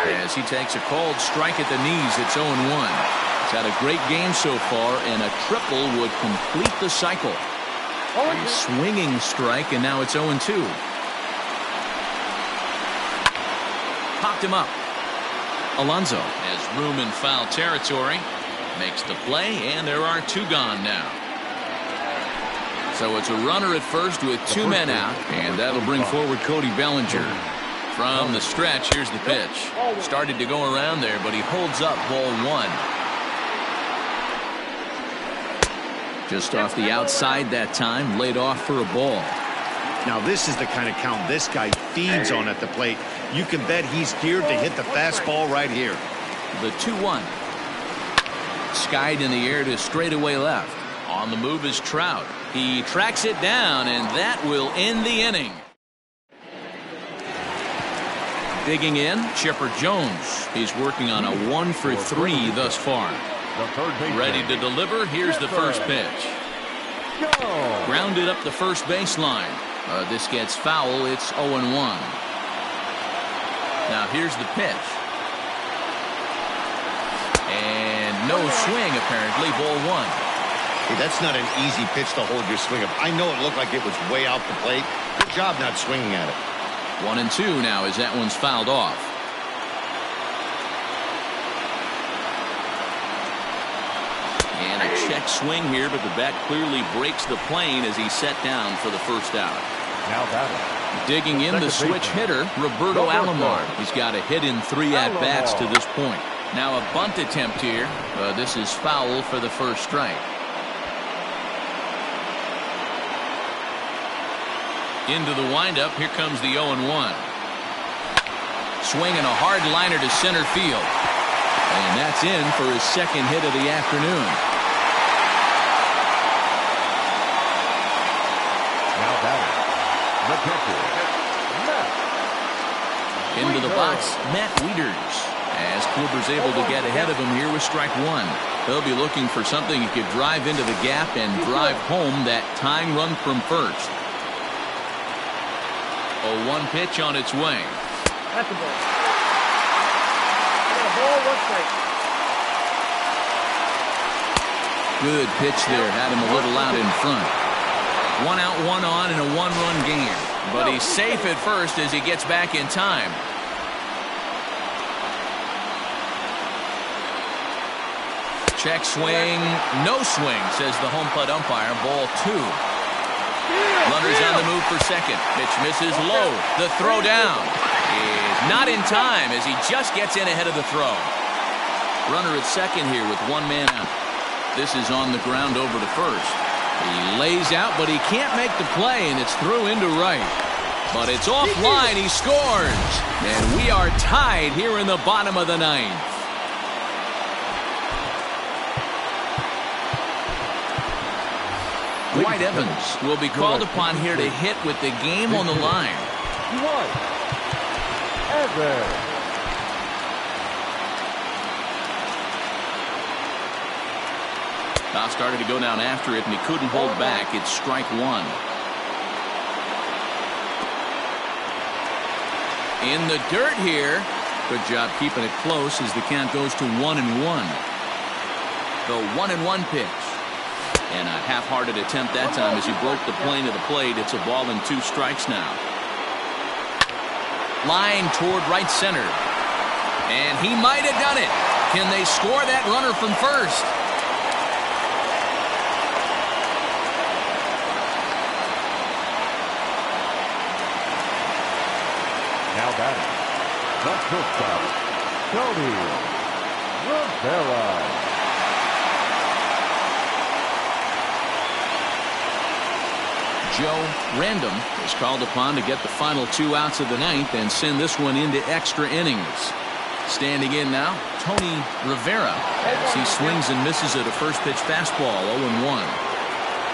S1: As he takes a called strike at the knees, it's 0-1. He's had a great game so far, and a triple would complete the cycle. A swinging strike, and now it's 0-2. Popped him up. Alonso has room in foul territory. Makes the play, and there are 2 gone now. So it's a runner at first with 2 men out, and that'll bring forward Cody Bellinger. From the stretch, here's the pitch. Started to go around there, but he holds up ball 1. Just off the outside that time, laid off for a ball.
S4: Now this is the kind of count this guy feeds on at the plate. You can bet he's geared to hit the fastball right here.
S1: The 2-1. Skied in the air to straightaway left. On the move is Trout. He tracks it down, and that will end the inning. Digging in, Chipper Jones. He's working on a 1-for-3 thus far. Ready to deliver. Here's the first pitch. Grounded up the first baseline. This gets foul. It's 0-1. Now here's the pitch. And no swing, apparently. Ball 1.
S4: Hey, that's not an easy pitch to hold your swing up. I know it looked like it was way out the plate. Good job not swinging at it.
S1: 1-2 now as that one's fouled off. And a check swing here, but the bat clearly breaks the plane as he's set down for the first out.
S5: Now batting.
S1: Digging in the switch hitter, Roberto Alomar. He's got a hit in 3 at-bats to this point. Now a bunt attempt here. This is foul for the first strike. Into the windup. Here comes the 0-1. Swinging a hard liner to center field. And that's in for his second hit of the afternoon.
S5: Now batting. The catcher.
S1: Into the box, Matt Wieters. As Kluber's able to get ahead of him here with strike 1. They'll be looking for something he could drive into the gap and drive home that tying run from first. 0-1 pitch on its way.
S3: That's a ball. Ball, 1 strike.
S1: Good pitch there. Had him a little out in front. 1 out, 1 on in a 1-run game. But he's safe at first as he gets back in time. Check swing. No swing, says the home plate umpire. Ball 2. Runners on the move for second. Pitch misses low. The throw down is not in time as he just gets in ahead of the throw. Runner at second here with 1 man out. This is on the ground over to first. He lays out, but he can't make the play, and it's through into right. But it's offline. He scores. And we are tied here in the bottom of the ninth. Dwight Evans will be called upon here to hit with the game on the line.
S5: Dwight Evans.
S1: Foul started to go down after it, and he couldn't hold back. It's strike one. In the dirt here. Good job keeping it close as the count goes to 1-1. The 1-1 pitch. And a half-hearted attempt that time as he broke the plane of the plate. It's a ball and 2 strikes now. Line toward right center. And he might have done it. Can they score that runner from first?
S5: Now batting, the shortstop, Tony Rivera.
S1: Joe Random is called upon to get the final 2 outs of the ninth and send this one into extra innings. Standing in now, Tony Rivera, as he swings and misses at a first pitch fastball, 0-1.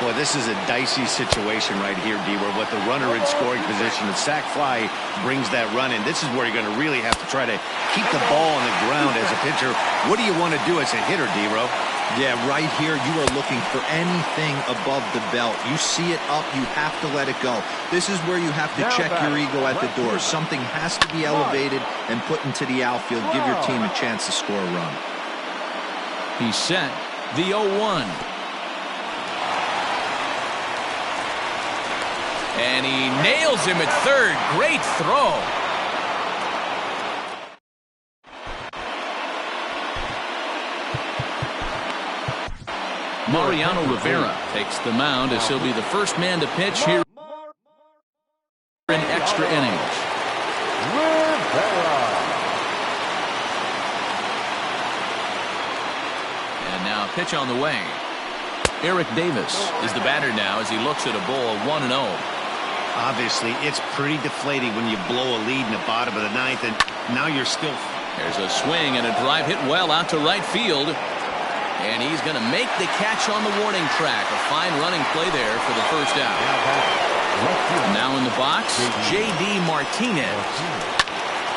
S4: Boy, this is a dicey situation right here, D, where with the runner in scoring position, the sac fly brings that run in. This is where you're going to really have to try to keep the ball on the ground as a pitcher. What do you want to do as a hitter, D-Ro?
S2: Yeah, right here you are looking for anything above the belt. You see it up, you have to let it go. This is where you have to check your ego at the door. Something has to be elevated and put into the outfield. Give your team a chance to score a run.
S1: He's set. The 0-1. And he nails him at third. Great throw. Mariano Rivera takes the mound as he'll be the first man to pitch here in extra innings. And now pitch on the way. Eric Davis is the batter now as he looks at a ball 1-0.
S4: Obviously, it's pretty deflating when you blow a lead in the bottom of the ninth, and now you're still...
S1: There's a swing and a drive hit well out to right field. And he's going to make the catch on the warning track. A fine running play there for the first out. Now in the box, J.D. Martinez.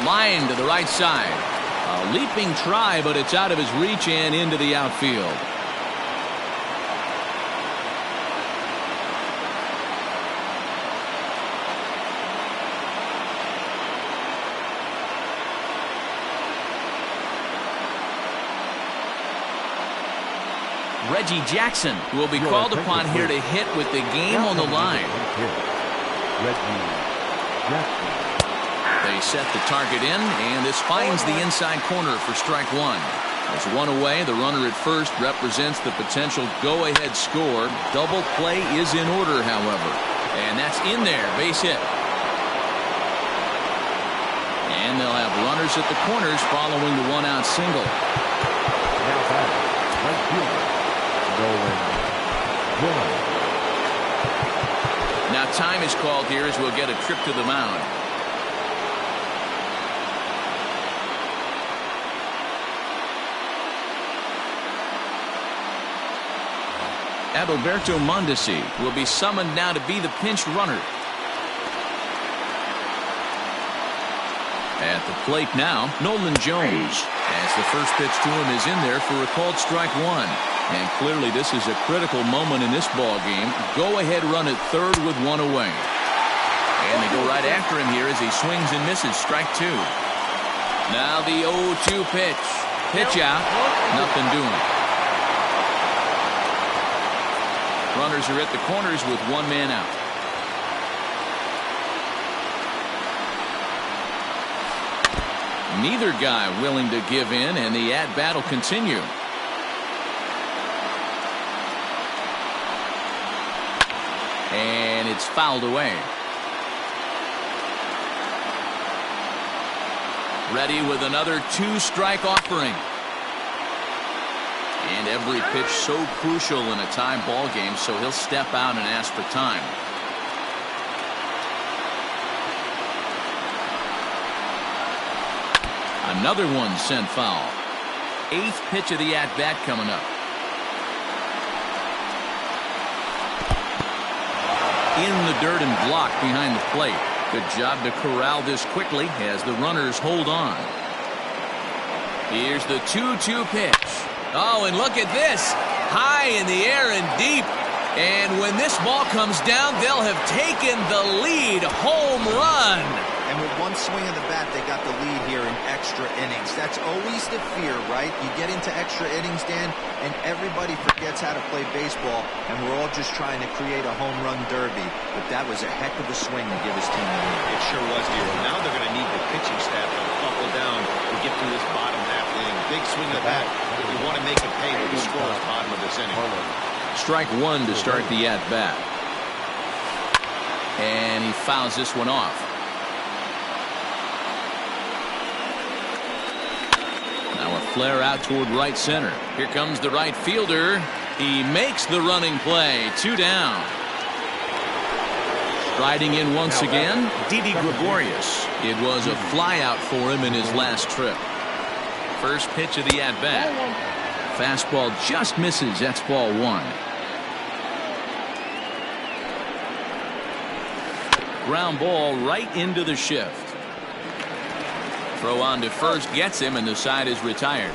S1: Line to the right side. A leaping try, but it's out of his reach and into the outfield. Reggie Jackson will be called upon here to hit with the game on the line. They set the target in, and this finds the inside corner for strike one. There's one away. The runner at first represents the potential go-ahead score. Double play is in order, however. And that's in there. Base hit. And they'll have runners at the corners following the one-out single.
S5: Now batting, right fielder.
S1: Now time is called here as we'll get a trip to the mound. Adalberto Mondesi will be summoned now to be the pinch runner. At the plate now, Nolan Jones, as the first pitch to him is in there for a called strike one. And clearly this is a critical moment in this ball game. Go ahead run at third with one away. And they go right after him here as he swings and misses. Strike two. Now the 0-2 pitch. Pitch out. Nothing doing. Runners are at the corners with one man out. Neither guy willing to give in, and the at-bat will continue. And it's fouled away. Ready with another two-strike offering. And every pitch so crucial in a tie ball game, so he'll step out and ask for time. Another one sent foul. 8th pitch of the at-bat coming up. In the dirt and blocked behind the plate. Good job to corral this quickly as the runners hold on. Here's the 2-2 pitch. Oh, and look at this. High in the air and deep. And when this ball comes down, they'll have taken the lead. Home run.
S2: And with one swing of the bat, they got the lead here in extra innings. That's always the fear, right? You get into extra innings, Dan, and everybody forgets how to play baseball, and we're all just trying to create a home run derby. But that was a heck of a swing to give his team the lead.
S4: It sure was, Hero. Now they're going to need the pitching staff to buckle down to get through this bottom half inning. Big swing of the bat, but you want to make it pay with the score at the bottom of this inning.
S1: Strike one to start the at-bat. And he fouls this one off. Now a flare out toward right center. Here comes the right fielder. He makes the running play. 2 down. Striding in once again, Didi Gregorius. It was a flyout for him in his last trip. First pitch of the at-bat. Fastball just misses. That's ball 1. Ground ball right into the shift. Throw on to first gets him, and the side is retired.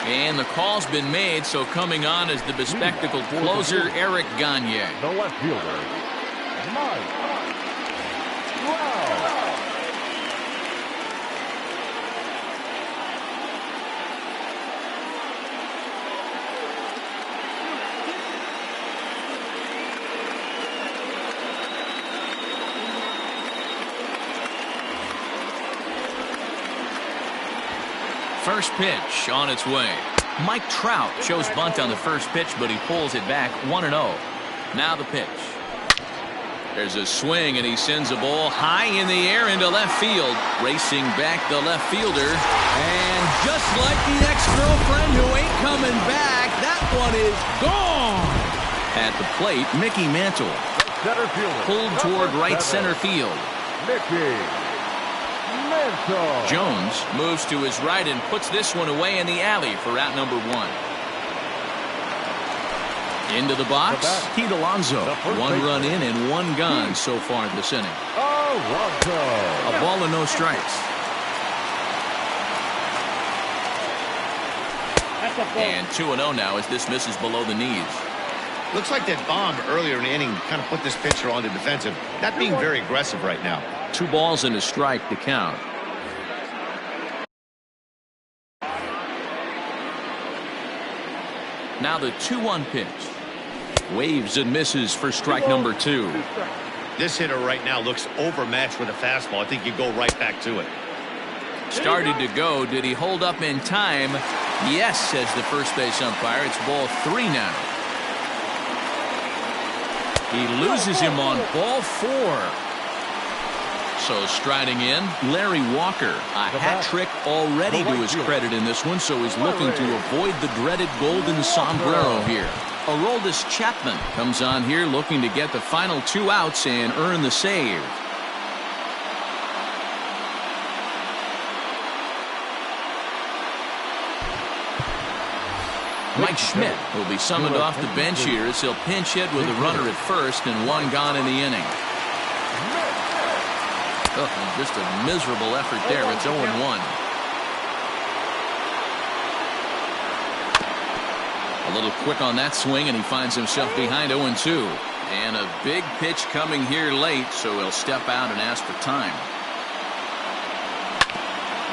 S1: And the call's been made, so coming on is the bespectacled closer, Eric Gagne.
S5: The left fielder, Mike. Wow.
S1: First pitch on its way. Mike Trout shows bunt on the first pitch, but he pulls it back 1-0. Now the pitch. There's a swing, and he sends a ball high in the air into left field. Racing back the left fielder. And just like the ex-girlfriend who ain't coming back, that one is gone. At the plate, Mickey Mantle.
S5: Center fielder.
S1: Pulled toward right center field.
S5: Mickey Mantle.
S1: Jones moves to his right and puts this one away in the alley for out number 1. Into the box, Pete Alonso. 1 run in and 1 gone so far this inning.
S5: Alonso.
S1: A ball and no strikes. And 2-0 now as this misses below the knees.
S4: Looks like that bomb earlier in the inning kind of put this pitcher on the defensive. Not being very aggressive right now.
S1: 2 balls and a strike to count. Now the 2-1 pitch. Waves and misses for strike number 2.
S4: This hitter right now looks overmatched with a fastball. I think you go right back to it.
S1: Started to go. Did he hold up in time? Yes, says the first base umpire. It's ball 3 now. He loses him on ball 4. So striding in, Larry Walker. A hat trick already to his credit in this one, so he's looking to avoid the dreaded golden sombrero here. Aroldis Chapman comes on here looking to get the final 2 outs and earn the save. Mike Schmidt will be summoned off the bench here as he'll pinch hit with a runner at first and 1 gone in the inning. Oh, just a miserable effort there. It's 0-1. A little quick on that swing, and he finds himself behind 0-2. And a big pitch coming here late, so he'll step out and ask for time.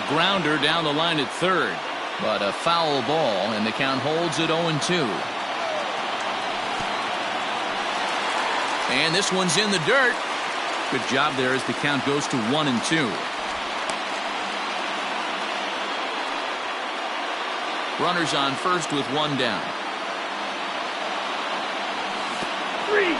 S1: Grounder down the line at third, but a foul ball, and the count holds at 0-2. And this one's in the dirt. Good job there as the count goes to 1-2. Runners on first with 1 down.
S3: 3.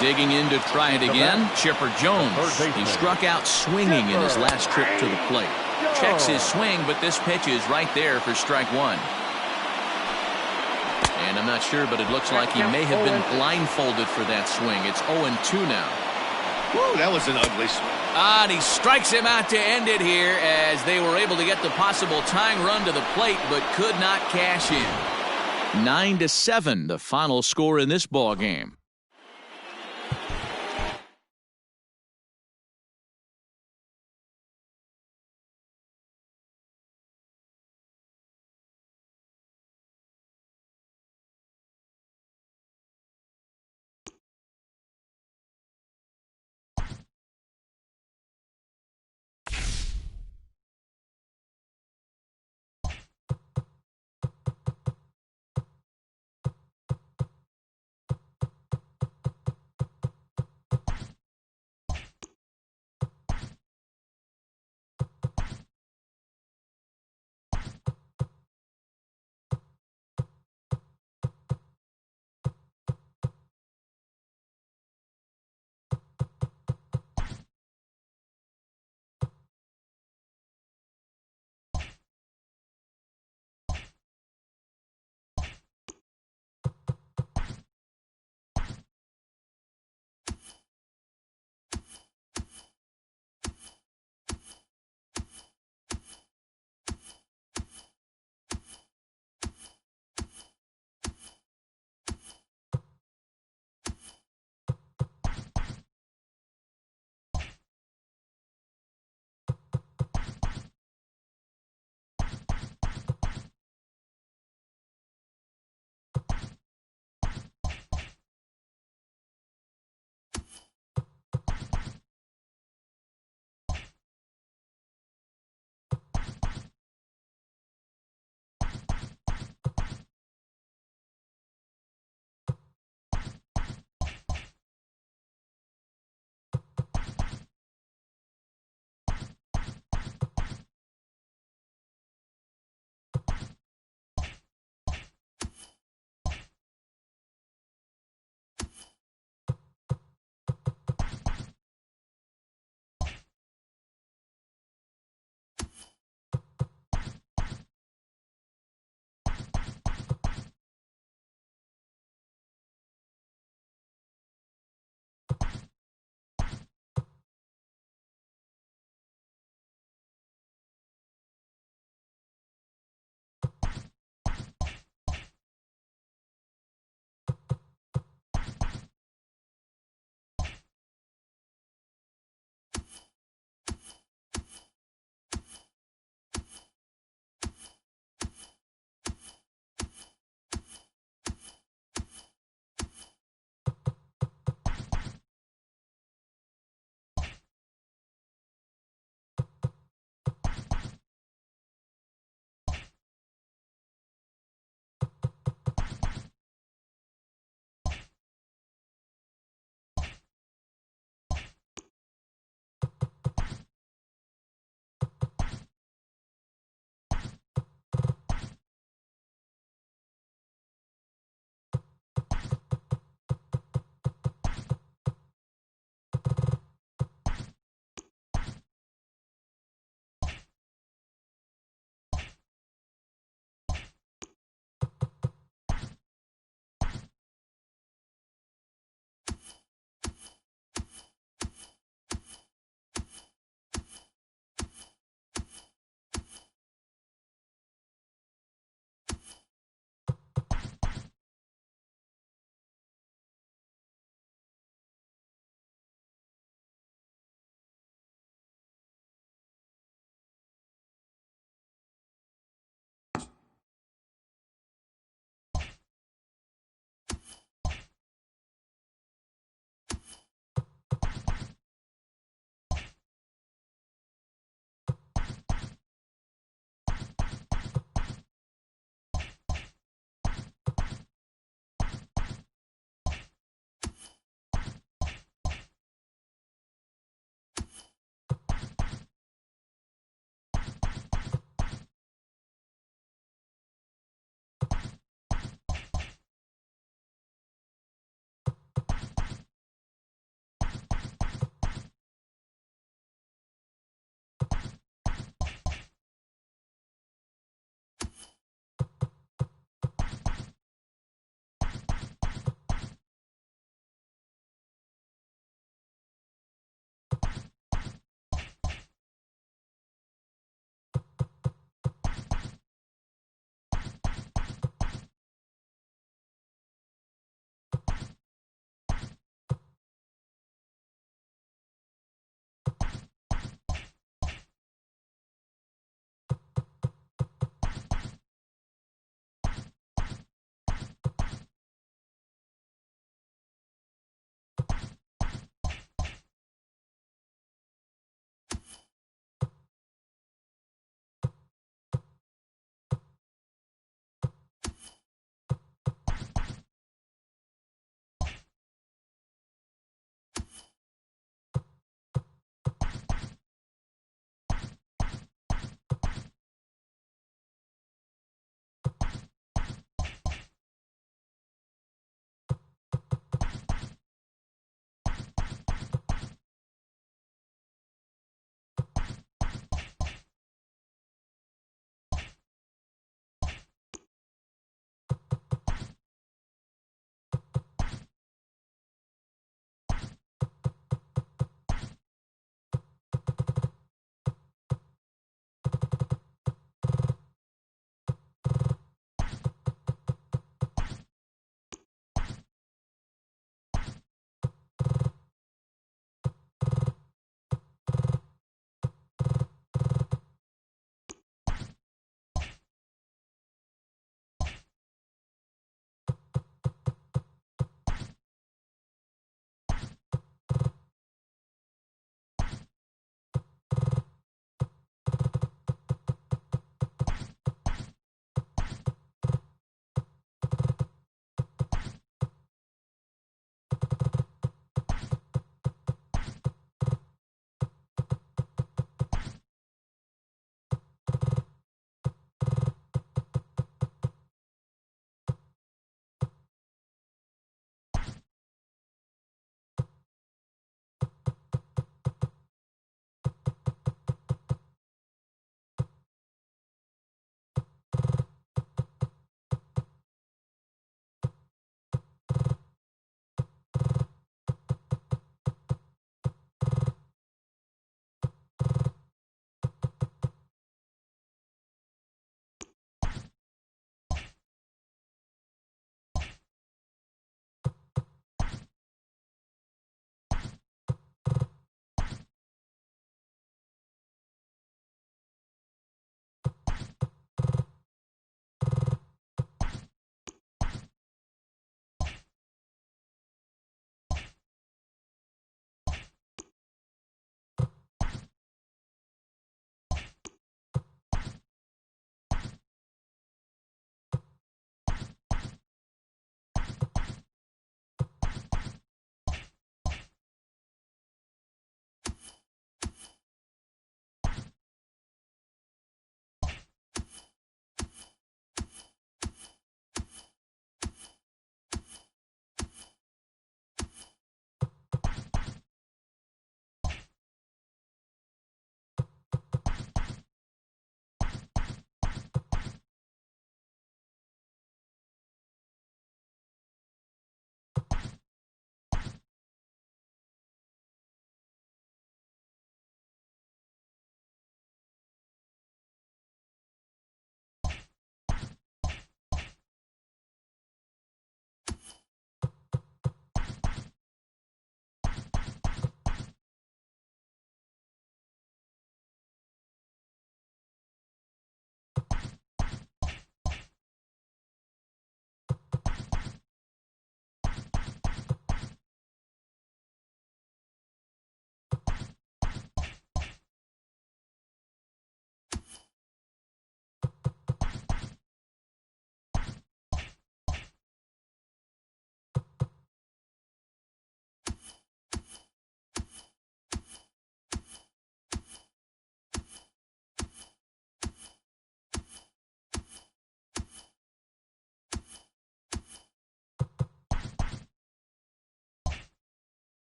S1: Digging in to try it again. Chipper Jones. He struck out swinging in his last trip to the plate. Checks his swing, but this pitch is right there for strike one. And I'm not sure, but it looks like he may have been blindfolded for that swing. It's 0-2 now.
S4: Woo, that was an ugly swing.
S1: And he strikes him out to end it here as they were able to get the possible tying run to the plate, but could not cash in. 9-7, the final score in this ball game.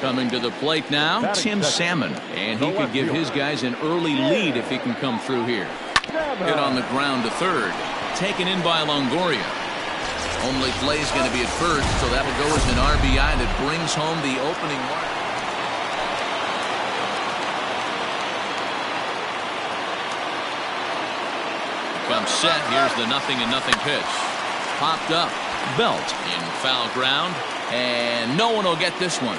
S1: Coming to the plate now, Tim Salmon. And he could give his guys an early lead if he can come through here. Hit on the ground to third. Taken in by Longoria. Only play is going to be at first, so that'll go as an RBI that brings home the opening mark. Comes set. Here's the 0-0 pitch. Popped up. Belt in foul ground. And no one will get this one.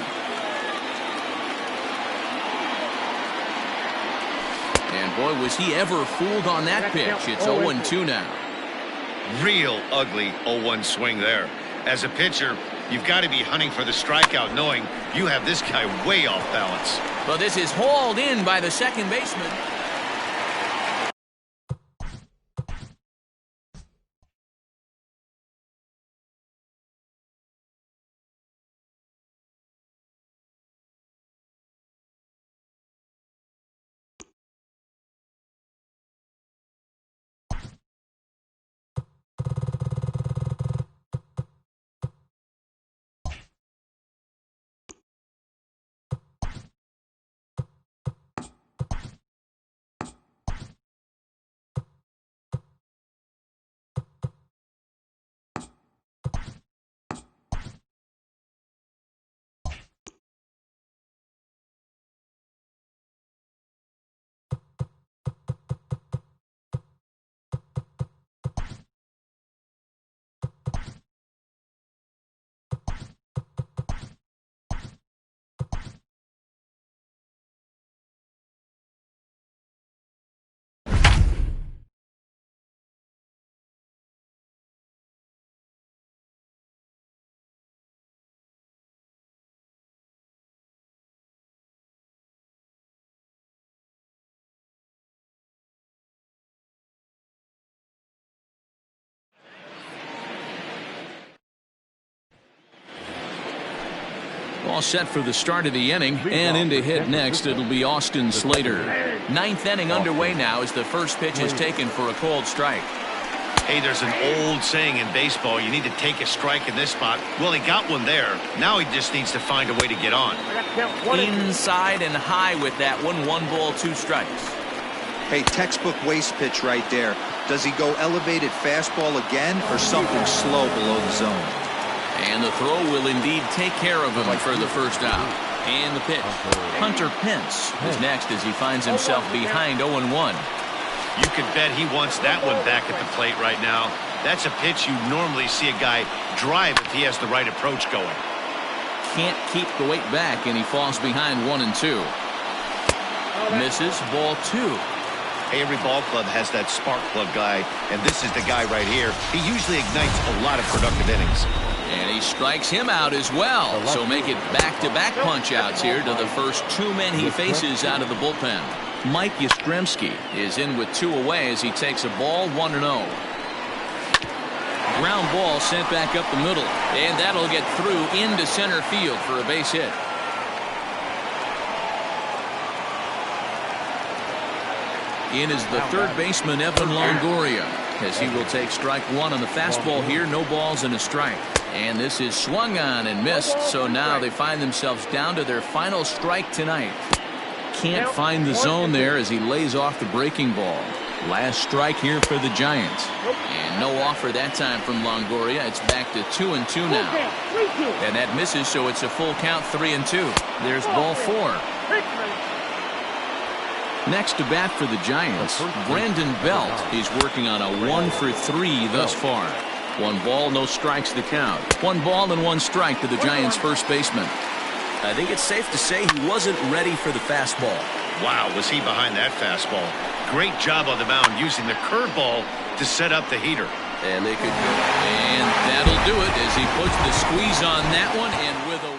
S1: And boy, was he ever fooled on that pitch. It's 0-2 now.
S4: Real ugly 0-1 swing there. As a pitcher, you've got to be hunting for the strikeout, knowing you have this guy way off balance.
S1: But this is hauled in by the second baseman. All set for the start of the inning, and in to hit next, it'll be Austin Slater. Ninth inning underway now as the first pitch is taken for a called strike.
S4: Hey, there's an old saying in baseball, you need to take a strike in this spot. Well, he got one there. Now he just needs to find a way to get on.
S1: Inside and high with that one. 1 ball, 2 strikes.
S2: Hey, textbook waste pitch right there. Does he go elevated fastball again or something slow below the zone?
S1: And the throw will indeed take care of him for the first out. And the pitch. Hunter Pence is next as he finds himself behind 0-1.
S4: You could bet he wants that one back at the plate right now. That's a pitch you normally see a guy drive if he has the right approach going.
S1: Can't keep the weight back, and he falls behind 1-2. Misses, ball 2.
S4: Hey, every ball club has that spark plug guy, and this is the guy right here. He usually ignites a lot of productive innings.
S1: And he strikes him out as well. So make it back-to-back punch-outs here to the first 2 men he faces out of the bullpen. Mike Yastrzemski is in with 2 away as he takes a ball 1-0. Ground ball sent back up the middle, and that'll get through into center field for a base hit. In is the third baseman, Evan Longoria, as he will take strike 1 on the fastball here. No balls and a strike. And this is swung on and missed, so now they find themselves down to their final strike tonight. Can't find the zone there as he lays off the breaking ball. Last strike here for the Giants. And no offer that time from Longoria. It's back to 2-2 now. And that misses, so it's a full count, 3-2. There's ball 4. Next to bat for the Giants, Brandon Belt. He's working on a 1-for-3 thus far. 1 ball, no strikes to count. 1 ball and 1 strike to the Giants' first baseman. I think it's safe to say he wasn't ready for the fastball.
S4: Wow, was he behind that fastball. Great job on the mound using the curveball to set up the heater.
S1: And they could go. And that'll do it as he puts the squeeze on that one, and with a